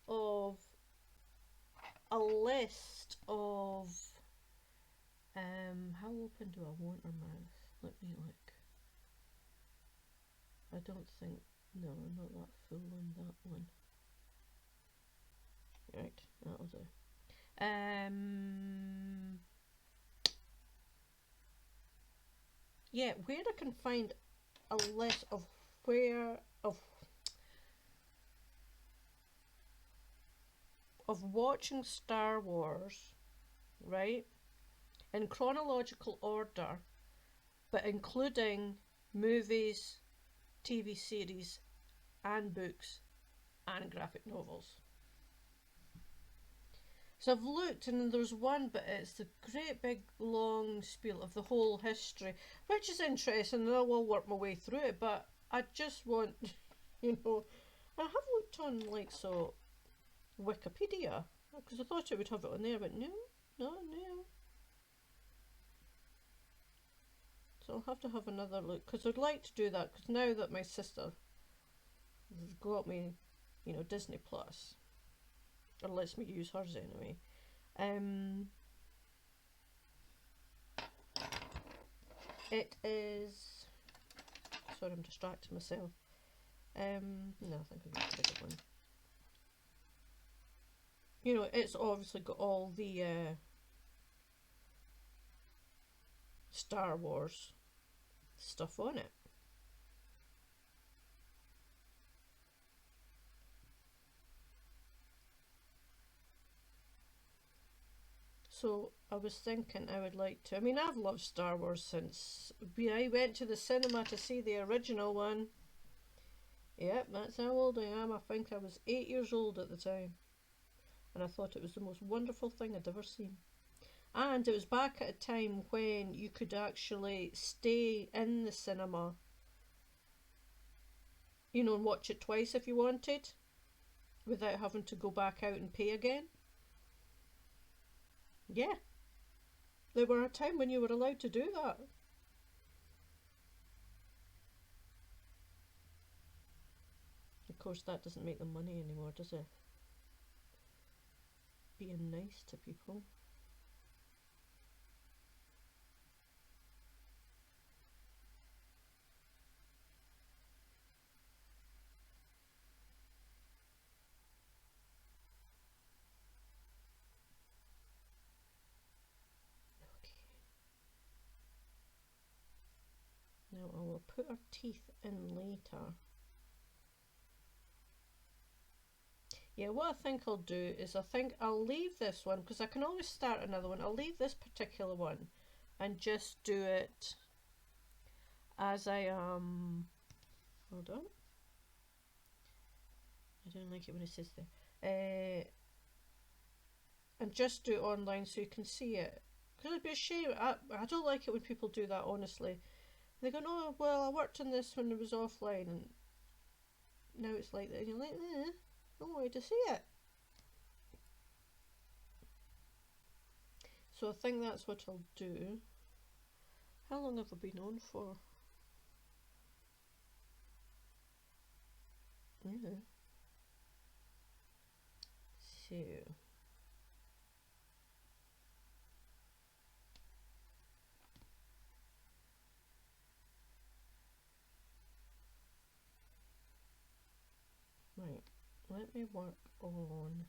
of a list of how open do I want her mouth? Let me look. I don't think, no, I'm not that full on that one. Right, that'll do. Yeah, where I can find a list of where of watching Star Wars, right, in chronological order, but including movies, TV series, and books, and graphic novels. So I've looked and there's one, but it's the great big long spiel of the whole history, which is interesting, and I will work my way through it, but I just want, you know, I have looked on like so Wikipedia, because I thought it would have it on there, but no. So I'll have to have another look, because I'd like to do that, because now that my sister has got me, you know, Disney Plus, or lets me use hers anyway. It is, sorry, I'm distracting myself. No, I think I've got a bigger one. You know, it's obviously got all the Star Wars stuff on it. So I was thinking I would like to, I mean, I've loved Star Wars since I went to the cinema to see the original one. Yep, that's how old I am. I think I was 8 years old at the time. And I thought it was the most wonderful thing I'd ever seen. And it was back at a time when you could actually stay in the cinema, you know, and watch it twice if you wanted, without having to go back out and pay again. Yeah. There were a time when you were allowed to do that. Of course, that doesn't make them money anymore, does it? Being nice to people. Now I will put our teeth in later. Yeah, what I think I'll do is I think I'll leave this one, because I can always start another one. I'll leave this particular one and just do it as I hold on. I don't like it when it says there. And just do it online so you can see it. Because it'd be a shame. I don't like it when people do that, honestly. They go, oh, well, I worked on this when it was offline, and now it's like that. And you're like, I don't want you to see it. So I think that's what I'll do. How long have I been on for? Yeah. So. Right, let me work on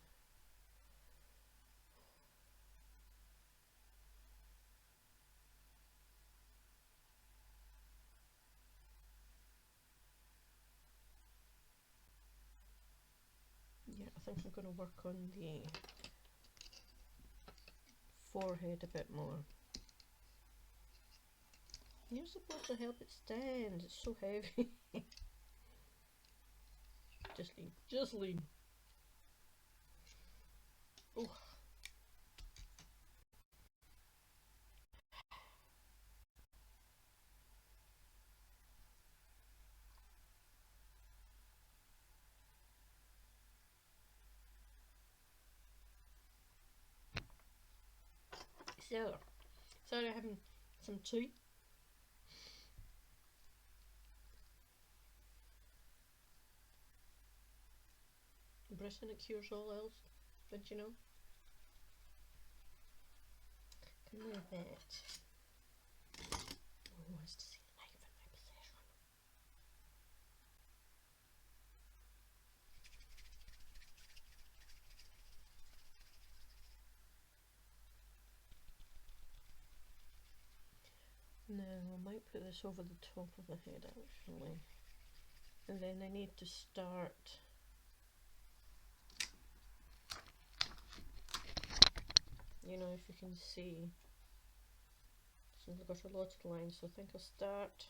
I think I'm going to work on the forehead a bit more. You're supposed to help it stand, it's so heavy. Just lean. Oh. So, sorry, I'm having some tea. Britain, it cures all else, don't you know? Can move that. Who wants to see the knife in my possession? No, I might put this over the top of the head actually. And then I need to start if you can see. So I've got a lot of lines, so I think I'll start.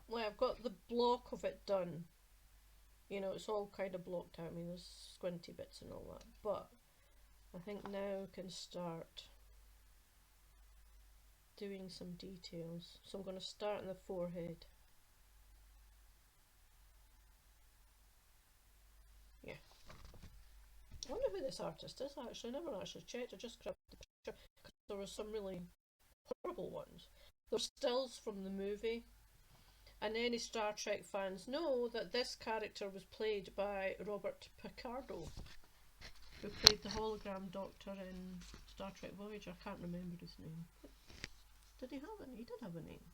Well, I've got the block of it done. It's all kind of blocked out. I mean, there's squinty bits and all that, but I think now I can start doing some details. So I'm going to start in the forehead. Yeah. I wonder who this artist is actually. I never actually checked. I just grabbed the picture because there were some really horrible ones. There's stills from the movie. And any Star Trek fans know that this character was played by Robert Picardo, who played the hologram doctor in Star Trek Voyager. I can't remember his name. Did he have a name? He did have a name.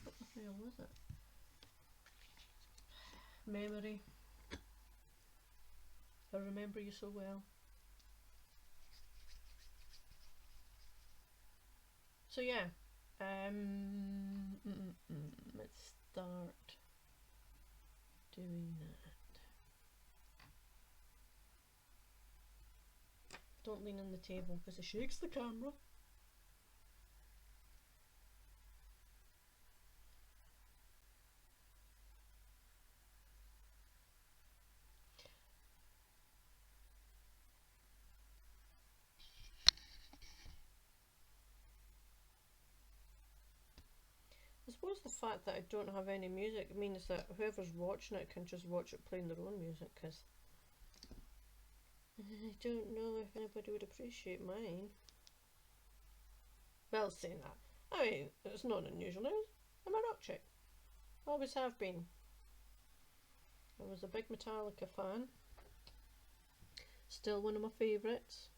What the hell was it? Memory. I remember you so well. So yeah, let's start doing that. Don't lean on the table because it shakes the camera. I suppose the fact that I don't have any music means that whoever's watching it can just watch it playing their own music, because I don't know if anybody would appreciate mine. Well, saying that, I mean, it's not unusual. I'm a rock chick. Always have been. I was a big Metallica fan. Still one of my favourites.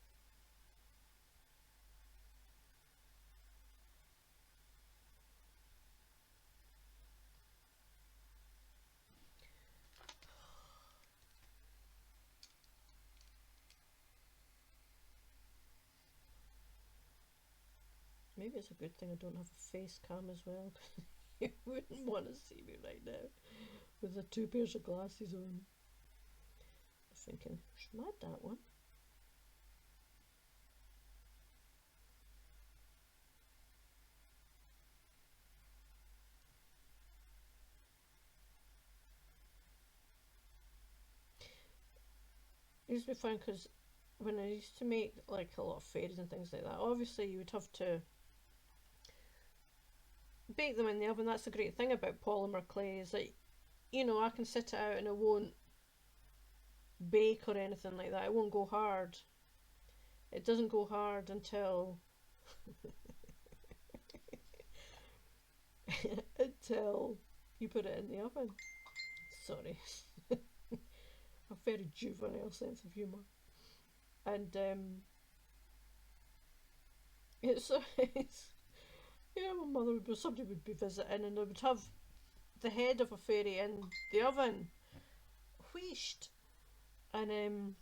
Maybe it's a good thing I don't have a face cam as well. You wouldn't want to see me right now with the 2 pairs of glasses on. I'm thinking, should I add that one? It used to be fun because when I used to make like a lot of fairies and things like that, obviously you would have to bake them in the oven. That's the great thing about polymer clay, is that, you know, I can sit it out and it won't bake or anything like that. It won't go hard. It doesn't go hard until until you put it in the oven. Sorry. A very juvenile sense of humour. And it's yeah, my mother would be, somebody would be visiting and they would have the head of a fairy in the oven. Wheeshed. And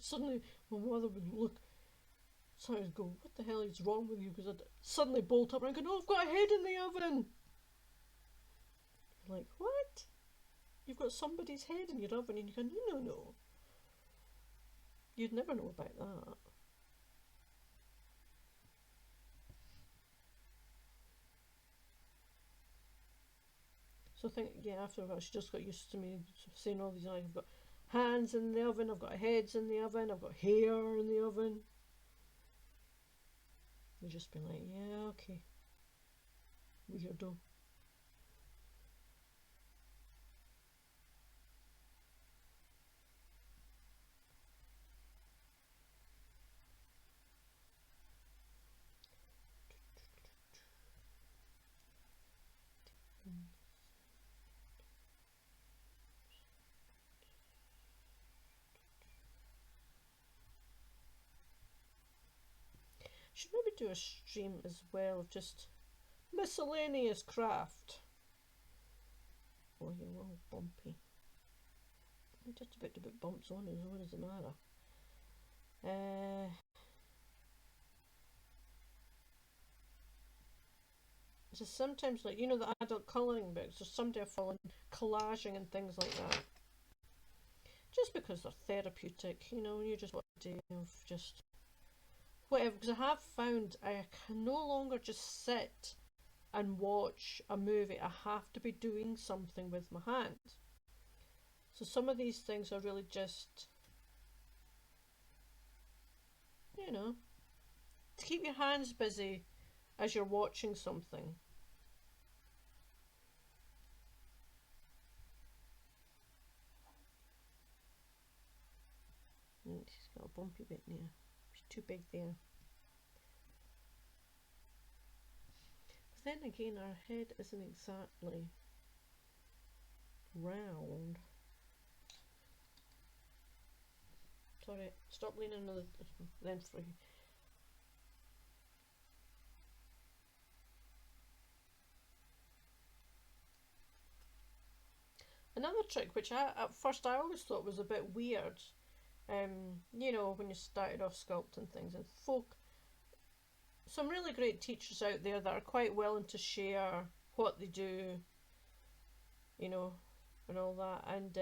suddenly my mother would look, so I'd go, what the hell is wrong with you? Because I'd suddenly bolt up and I'd go, no, I've got a head in the oven. You're like, what? You've got somebody's head in your oven? And you go, no, no, no. You'd never know about that. So I think, yeah, after a while she just got used to me saying all these, like, I've got hands in the oven, I've got heads in the oven, I've got hair in the oven. You'd just be like, yeah, okay. Weirdo. Should maybe do a stream as well of just miscellaneous craft. Oh, you're all bumpy. I'm just about to put bumps on as what does it matter? So sometimes, like, you know, the adult colouring books, there's someday I've fallen collaging and things like that. Just because they're therapeutic, you know, you just want a day of just whatever. Because I have found I can no longer just sit and watch a movie. I have to be doing something with my hands. So some of these things are really just, you know, to keep your hands busy as you're watching something. She's got a bumpy bit there. She's too big there. But then again, our head isn't exactly round. Sorry, stop leaning on the lens for you. Another trick, which at first I always thought was a bit weird, you know, when you started off sculpting things, and some really great teachers out there that are quite willing to share what they do, you know, and all that, and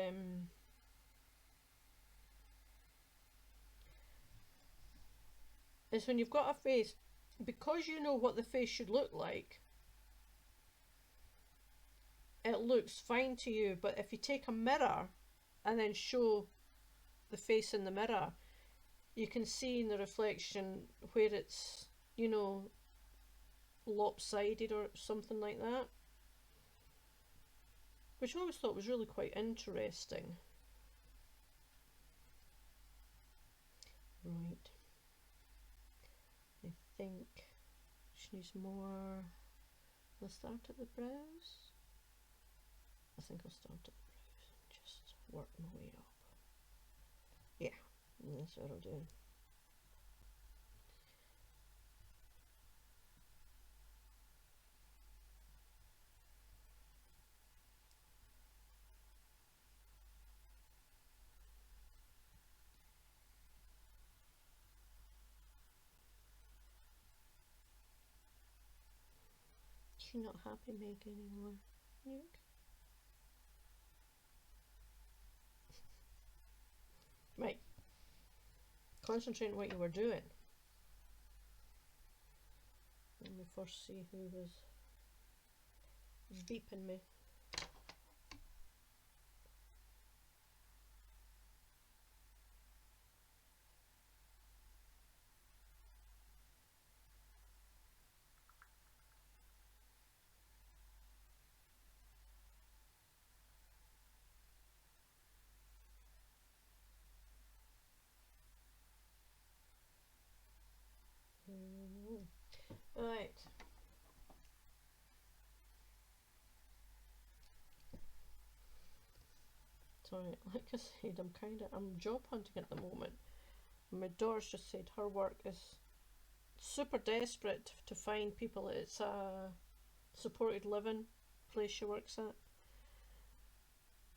is when you've got a face, because you know what the face should look like, it looks fine to you. But if you take a mirror and then show the face in the mirror, you can see in the reflection where it's, you know, lopsided or something like that, which I always thought was really quite interesting. Right, I think she needs more. I'll start at the brows. I think I'll start at the brows and just work my way up. Yeah, that's what I'll do. She's not happy, Meg, anymore. You okay? Right. Concentrate on what you were doing. Let me first see who was beeping me. Right. Sorry, like I said, I'm job hunting at the moment. My daughter's just said her work is super desperate to find people. It's a supported living place she works at.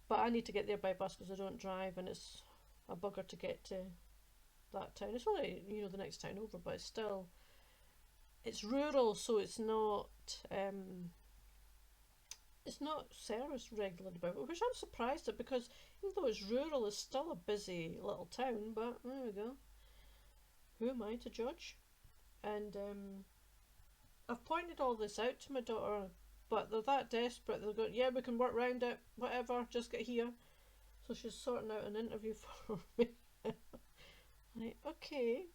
But I need to get there by bus because I don't drive, and it's a bugger to get to that town. It's only, the next town over, but it's rural, so it's not serviced regularly by it, which I'm surprised at because even though it's rural, it's still a busy little town. But there we go. Who am I to judge? And I've pointed all this out to my daughter, but they're that desperate. They're going, yeah, we can work round it, whatever, just get here. So she's sorting out an interview for me. Like, okay.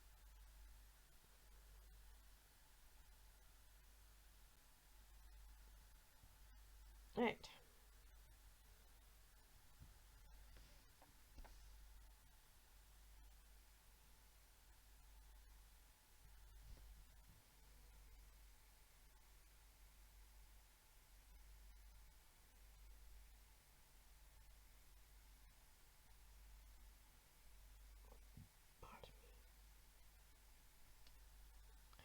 Right. Pardon me.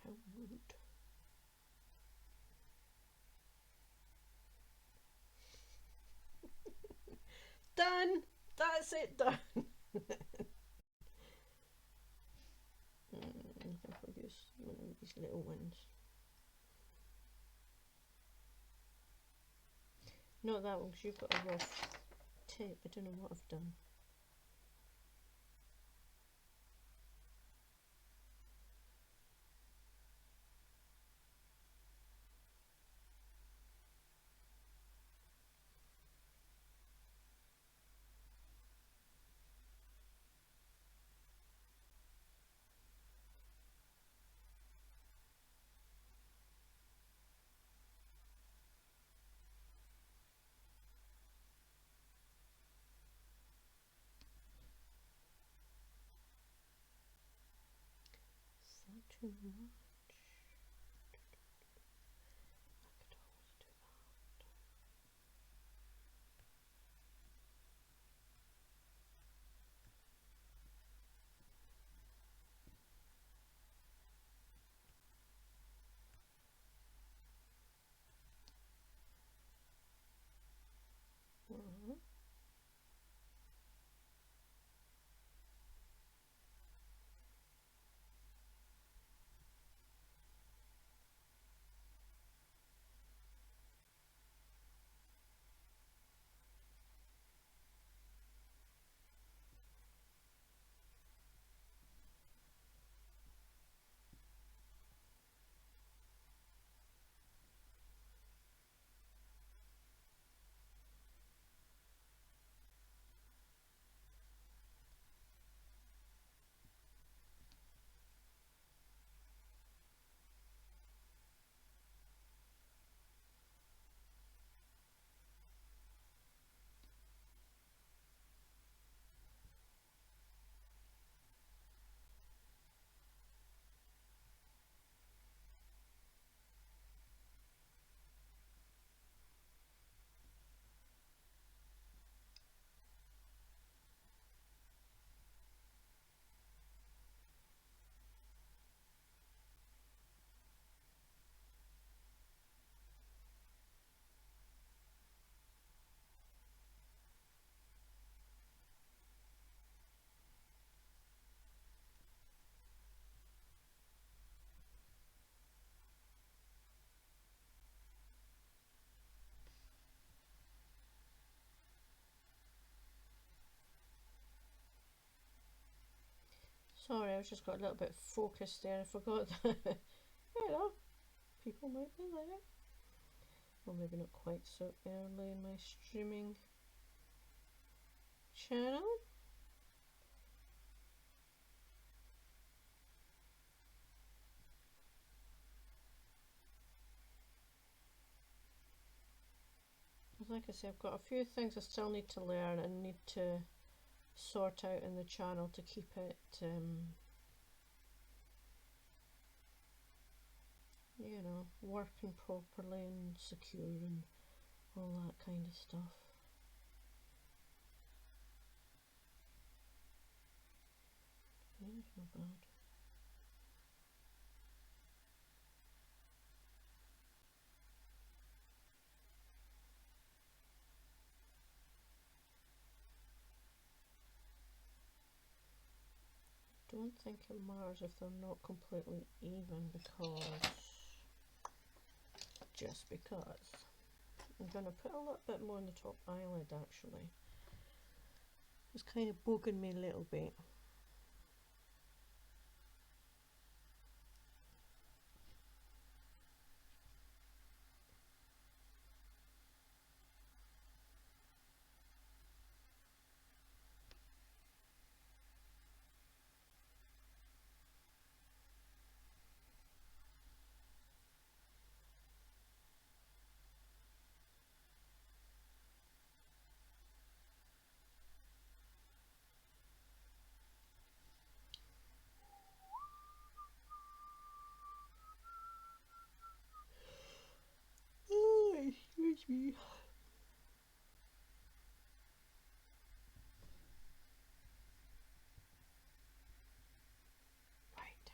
How rude. Done! That's it, done! I think I'll use one of these little ones. Not that one, because you've got a rough tip. I don't know what I've done. Is that too much? I could always do that. Sorry, I just got a little bit focused there. I forgot that, people might be there. Well, maybe not quite so early in my streaming channel. Like I say, I've got a few things I still need to learn and need to sort out in the channel to keep it you know, working properly and secure and all that kind of stuff. Yeah, it's not bad. Don't think it matters if they're not completely even, just because. I'm going to put a little bit more on the top eyelid actually. It's kind of bugging me a little bit. Oh, excuse me. Right.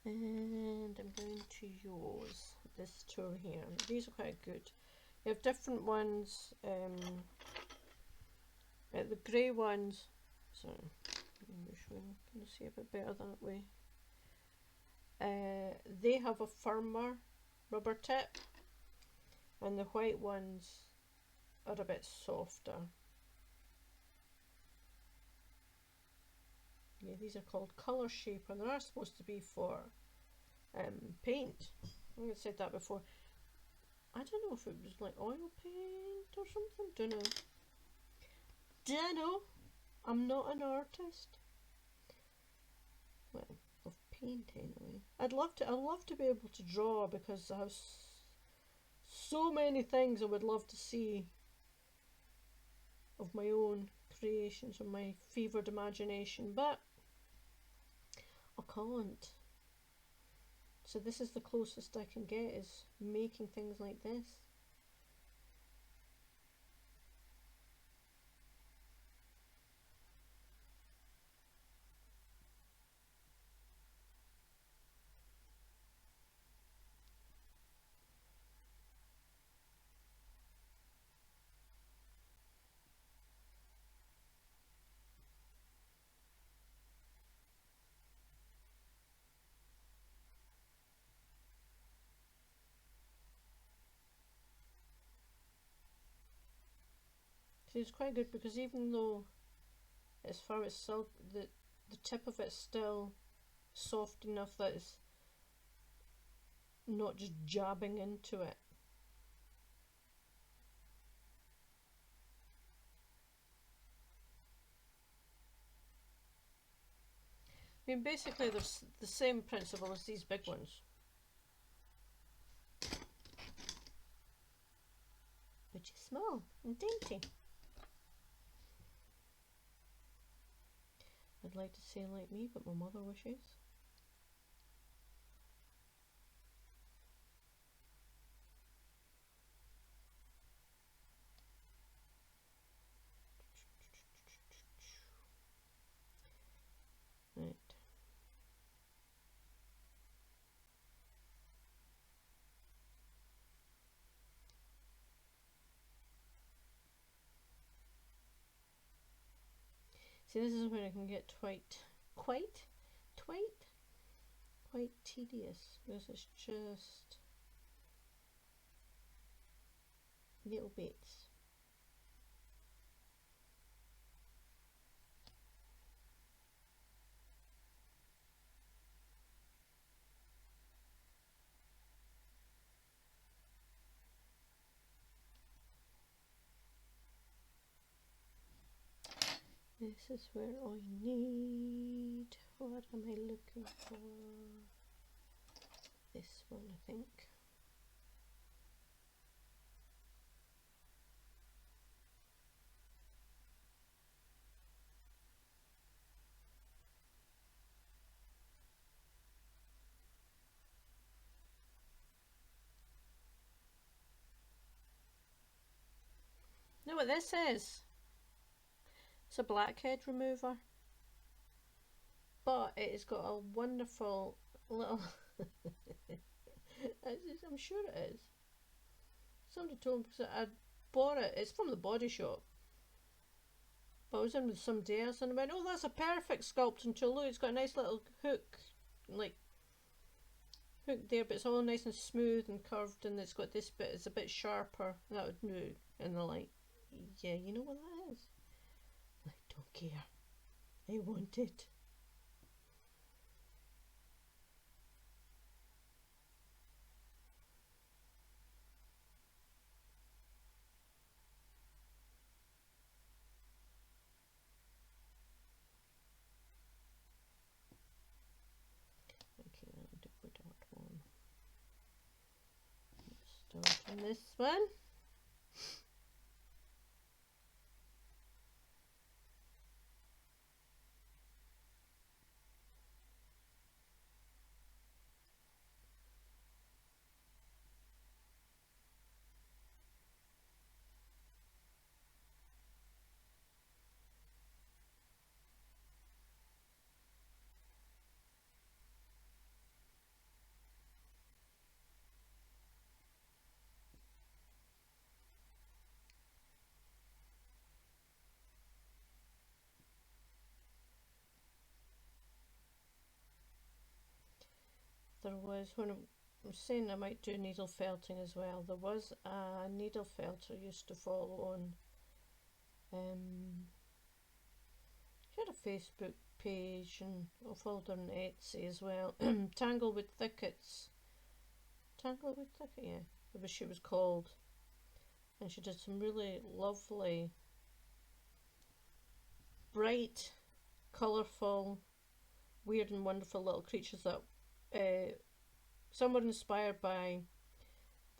And I'm going to use this tool here. These are quite good. You have different ones. The grey ones. So can you see a bit better that way? They have a firmer rubber tip, and the white ones are a bit softer. Yeah, these are called colour shaper, and they are supposed to be for paint. I think I said that before. I don't know if it was like oil paint or something. Don't know. I'm not an artist. Well, of paint anyway. I'd love to be able to draw, because I have so many things I would love to see of my own creations, of my fevered imagination, but I can't. So this is the closest I can get, is making things like this. See, it's quite good, because even though as far as the tip of it's still soft enough that it's not just jabbing into it. I mean, basically there's the same principle as these big ones, which is small and dainty. I'd like to say like me, but my mother wishes. Right. See, this is where I can get quite tedious, because it's just little bits. This is where I need, what am I looking for? This one, I think. what this is? It's a blackhead remover. But it has got a wonderful little... I'm sure it is. Somebody told me because I bought it. It's from the Body Shop. But I was in with somebody else and I went, oh, that's a perfect sculpting tool. Look, it's got a nice little hook, like hook there, but it's all nice and smooth and curved, and it's got this bit, it's a bit sharper. That would move. And they're like, yeah, you know what that is? I don't care. I want it. Okay, I'll do the dark one. Let's start on this one. There was, when I was saying I might do needle felting as well, there was a needle felter I used to follow on. She had a Facebook page and I followed her on Etsy as well. Tanglewood Thickets. Tanglewood Thicket, yeah, that was she was called. And she did some really lovely, bright, colourful, weird and wonderful little creatures that some were inspired by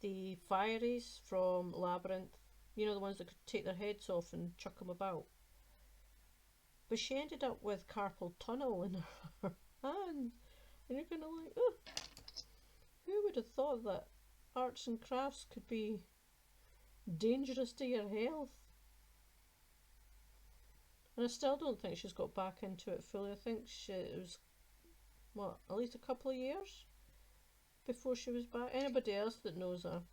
the fairies from Labyrinth. You know, the ones that could take their heads off and chuck them about. But she ended up with carpal tunnel in her hands. And you're kind of like, oh, who would have thought that arts and crafts could be dangerous to your health? And I still don't think she's got back into it fully. I think it was, what, at least a couple of years before she was back. Anybody else that knows her,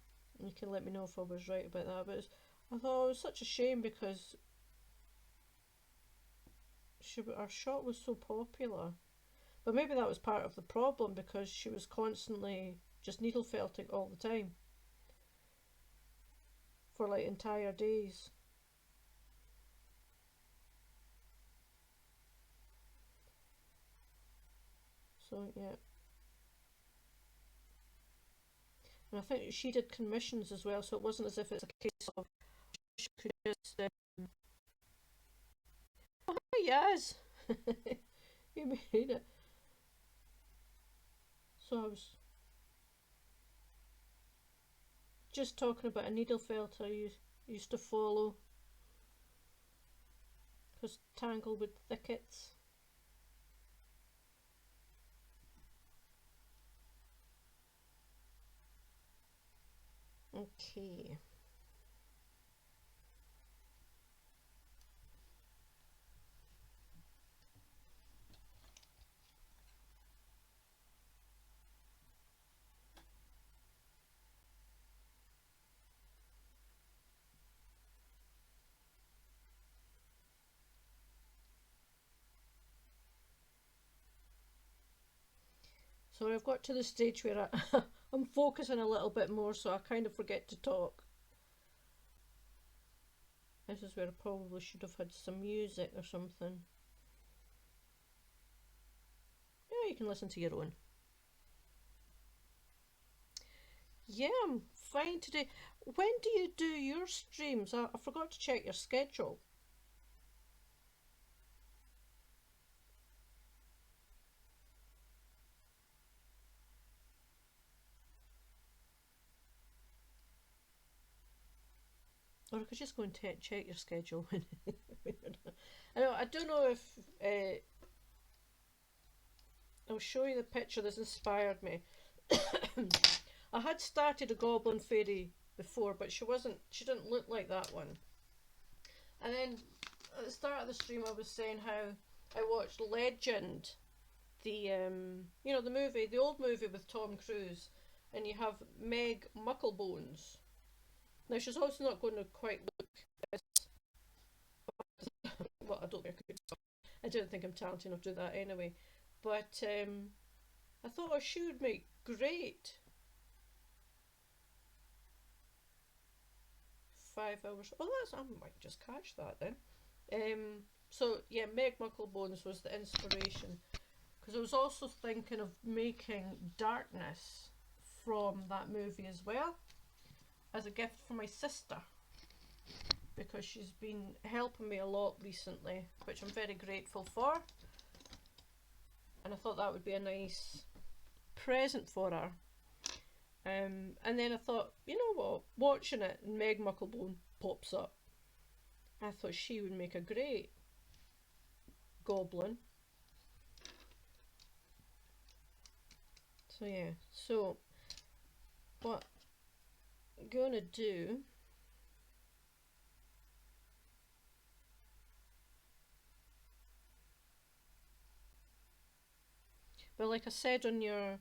you can let me know if I was right about that. But I thought it was such a shame because her shop was so popular. But maybe that was part of the problem because she was constantly just needle felting all the time for like entire days. So yeah. And I think she did commissions as well, so it wasn't as if it's a case of she could just oh hi Yaz. You made it. So I was just talking about a needle felter you used to follow, because Tanglewood Thickets. Okay. So I've got to the stage where I'm focusing a little bit more, so I kind of forget to talk. This is where I probably should have had some music or something. Yeah, you can listen to your own. Yeah, I'm fine today. When do you do your streams? I forgot to check your schedule. Or I could just go and check your schedule. I don't know if I'll show you the picture that's inspired me. I had started a Goblin Fairy before, but she didn't look like that one. And then at the start of the stream I was saying how I watched Legend, the you know, the movie, the old movie with Tom Cruise, and you have Meg Mucklebones. Now she's also not going to quite look as well. I don't think I could. I don't think I'm talented enough to do that anyway. But I thought, oh, she would make great 5 hours. Oh, that's, I might just catch that then. So yeah, Meg Mucklebones was the inspiration, because I was also thinking of making Darkness from that movie as well, as a gift for my sister, because she's been helping me a lot recently, which I'm very grateful for. And I thought that would be a nice present for her. And then I thought, you know what, watching it and Meg Mucklebone pops up, I thought she would make a great goblin. So yeah, so what I'm gonna do, but like I said on your,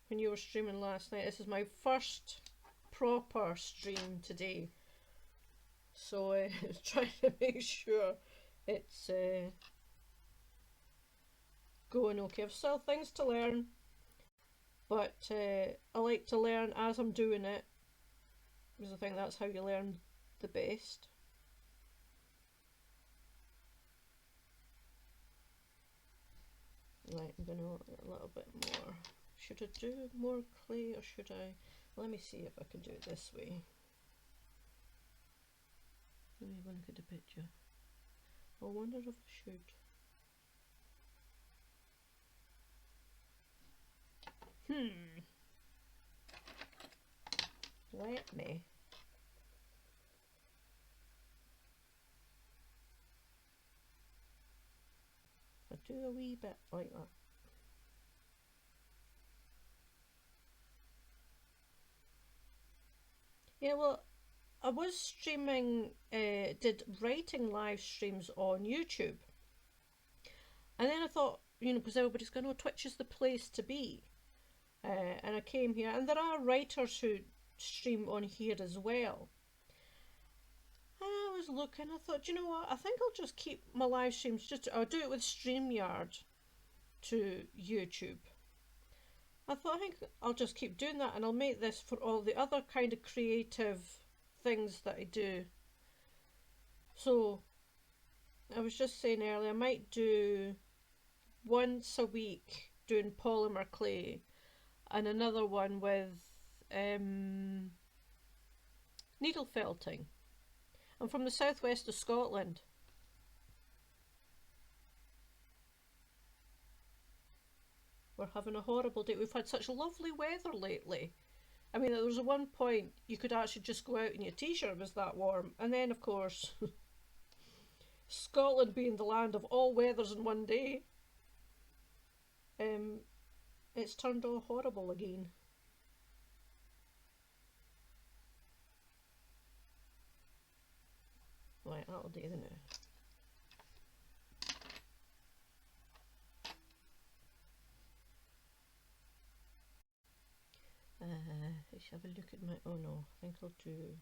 when you were streaming last night, this is my first proper stream today, so trying to make sure it's going okay. I've still things to learn, but I like to learn as I'm doing it, because I think that's how you learn the best. Right, I'm going to a little bit more. Should I do more clay, or should I? Let me see if I can do it this way. Let me look at the picture. I wonder if I should. Let me. I do a wee bit like that. Yeah, well, I was streaming, did writing live streams on YouTube. And then I thought, you know, because everybody's going, oh, Twitch is the place to be. And I came here, and there are writers who stream on here as well. And I was looking, I thought, you know what, I think I'll just keep my live streams, I'll do it with StreamYard to YouTube. I thought, I think I'll just keep doing that, and I'll make this for all the other kind of creative things that I do. So I was just saying earlier, I might do once a week doing polymer clay, and another one with needle felting. I'm from the southwest of Scotland. We're having a horrible day. We've had such lovely weather lately. I mean, there was one point you could actually just go out in your t-shirt, it was that warm. And then, of course, Scotland being the land of all weathers in one day, it's turned all horrible again. Right, that'll do the now. Let's have a look at my, oh no, I think I'll do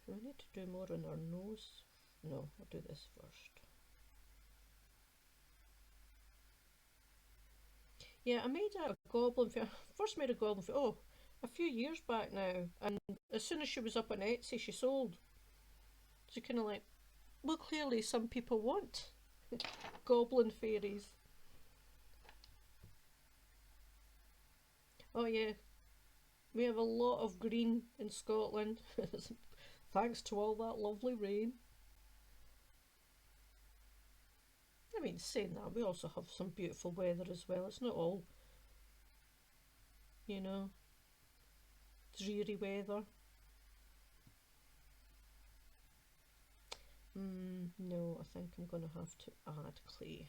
I need to do more on our nose? No, I'll do this first. Yeah, I made a Goblin Fairy, first made a Goblin Fairy, oh, a few years back now, and as soon as she was up on Etsy, she sold. So kind of like, well, clearly some people want Goblin Fairies. Oh yeah, we have a lot of green in Scotland, thanks to all that lovely rain. I mean, saying that, we also have some beautiful weather as well. It's not all, you know, dreary weather. No, I think I'm going to have to add clay.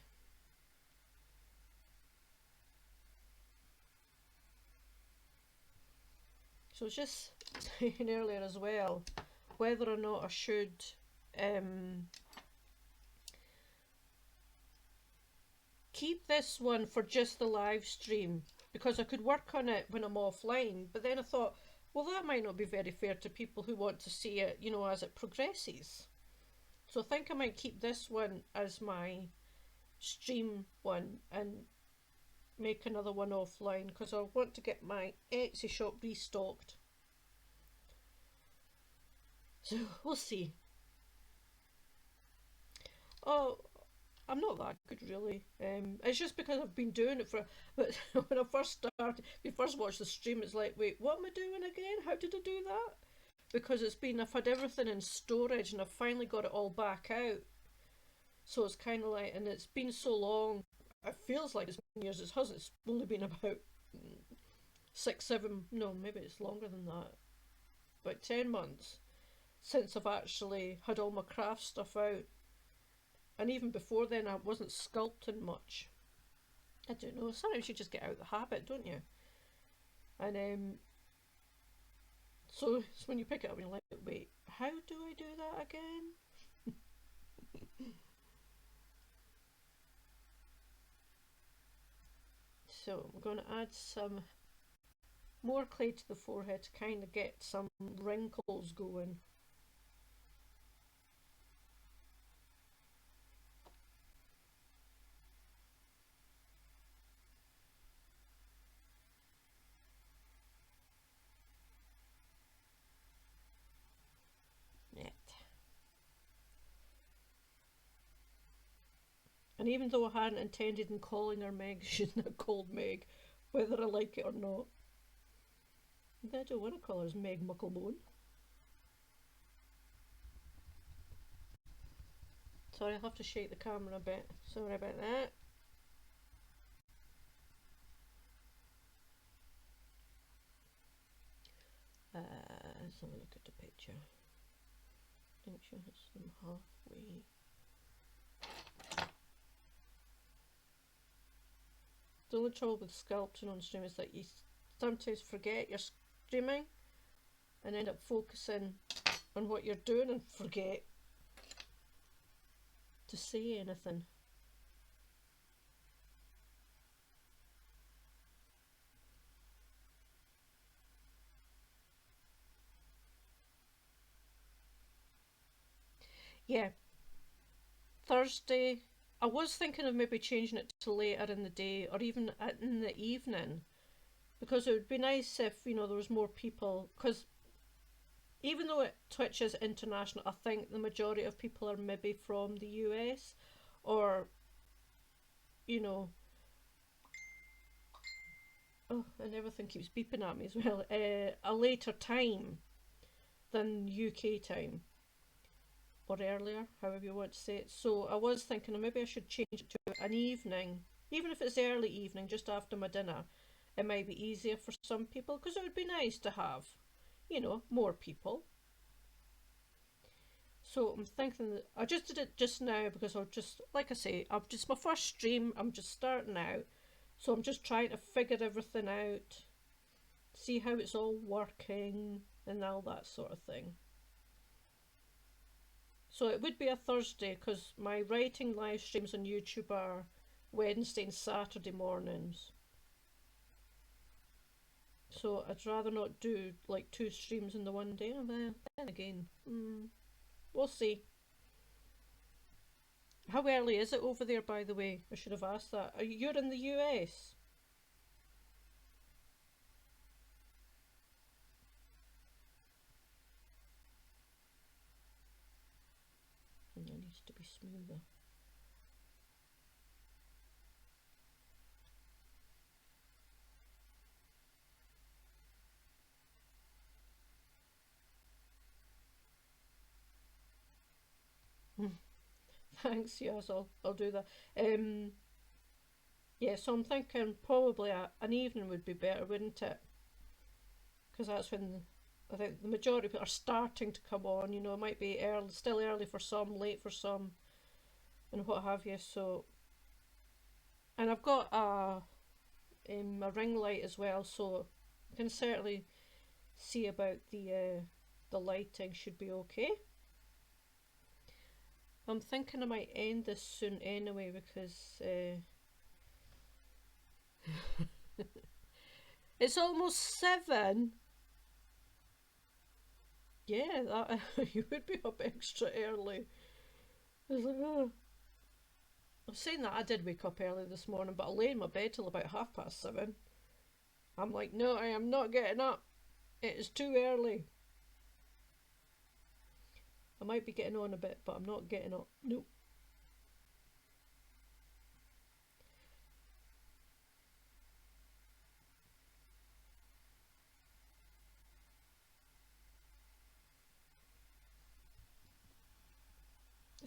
So I was just saying earlier as well, whether or not I should keep this one for just the live stream, because I could work on it when I'm offline, but then I thought, well, that might not be very fair to people who want to see it, you know, as it progresses. So I think I might keep this one as my stream one and make another one offline, because I want to get my Etsy shop restocked. So we'll see. Oh, I'm not that good really. It's just because I've been doing it for. But when I first started, we first watched the stream, it's like, wait, what am I doing again? How did I do that? Because I've had everything in storage and I've finally got it all back out. So it's kind of like, and it's been so long. It feels like it's been years. It hasn't. It's only been about 6, 7. No, maybe it's longer than that. About 10 months since I've actually had all my craft stuff out. And even before then, I wasn't sculpting much. I don't know. Sometimes you just get out of the habit, don't you? And so it's when you pick it up and you're like, wait, how do I do that again? So I'm going to add some more clay to the forehead to kind of get some wrinkles going. And even though I hadn't intended in calling her Meg, she's not called Meg, whether I like it or not. I don't want to call her as Meg Mucklemone. Sorry, I'll have to shake the camera a bit. Sorry about that. Let's have a look at the picture. I think she has them halfway. The only trouble with sculpting on stream is that you sometimes forget you're streaming and end up focusing on what you're doing and forget to say anything. Yeah, Thursday. I was thinking of maybe changing it to later in the day or even in the evening, because it would be nice if, you know, there was more people, because even though Twitch is international, I think the majority of people are maybe from the US or, you know, oh, and everything keeps beeping at me as well, a later time than UK time. Or earlier, however you want to say it. So I was thinking maybe I should change it to an evening, even if it's early evening, just after my dinner. It might be easier for some people, because it would be nice to have, you know, more people. So I'm thinking that I just did it just now because I'll just, like I say, I'm just my first stream, I'm just starting out. So I'm just trying to figure everything out, see how it's all working and all that sort of thing. So it would be a Thursday, because my writing live streams on YouTube are Wednesday and Saturday mornings. So I'd rather not do like 2 streams in the one day. And then again, we'll see. How early is it over there, by the way? I should have asked that. You're in the US? And it needs to be smoother. Thanks, yes, I'll do that. Yeah, so I'm thinking probably an evening would be better, wouldn't it? Because that's when I think the majority of people are starting to come on. You know, it might be early, still early for some, late for some, and what have you. So, and I've got a ring light as well, so I can certainly see about the the lighting should be okay. I'm thinking I might end this soon anyway because it's almost 7. Yeah, that you would be up extra early. I was like, oh. I'm saying that I did wake up early this morning, but I lay in my bed till about 7:30. I'm like, no, I am not getting up. It is too early. I might be getting on a bit, but I'm not getting up. Nope.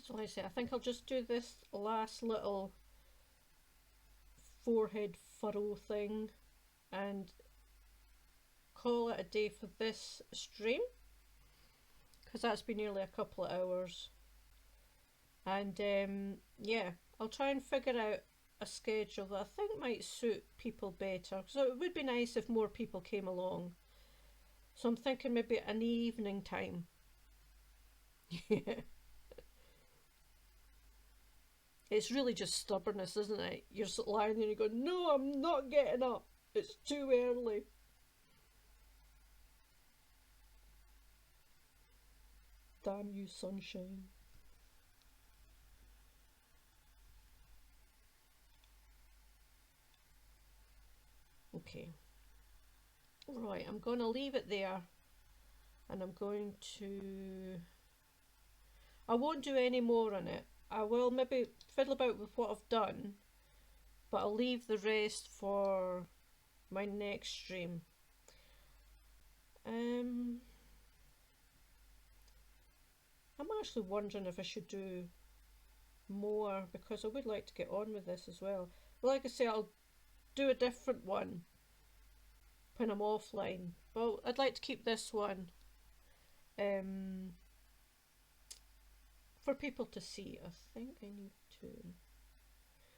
So like I say, I think I'll just do this last little forehead furrow thing and call it a day for this stream, because that's been nearly a couple of hours. And yeah, I'll try and figure out a schedule that I think might suit people better, because it would be nice if more people came along. So I'm thinking maybe an evening time. Yeah. It's really just stubbornness, isn't it? You're lying there and you go, no, I'm not getting up. It's too early. Damn you, sunshine. Okay. Right, I'm going to leave it there. And I'm going to... I won't do any more on it. I will maybe fiddle about with what I've done, but I'll leave the rest for my next stream. I'm actually wondering if I should do more, because I would like to get on with this as well. But like I say, I'll do a different one when I'm offline. Well, I'd like to keep this one for people to see. I think I need to...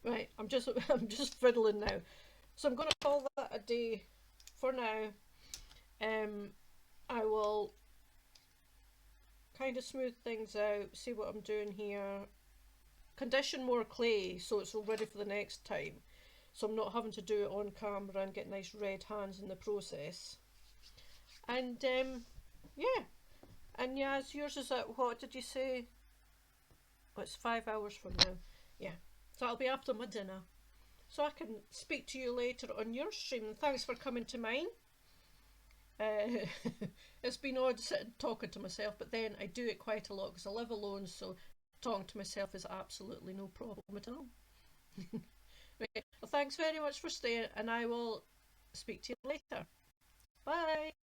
Right, I'm just fiddling now. So I'm going to call that a day for now. I will kind of smooth things out, see what I'm doing here, condition more clay so it's all ready for the next time, so I'm not having to do it on camera and get nice red hands in the process. And yeah, and Yaz, yours is at, what did you say? Oh, it's 5 hours from now. Yeah, so that'll be after my dinner, so I can speak to you later on your stream. Thanks for coming to mine. It's been odd sitting talking to myself, but then I do it quite a lot because I live alone, so talking to myself is absolutely no problem at all. Right. Well, thanks very much for staying, and I will speak to you later. Bye.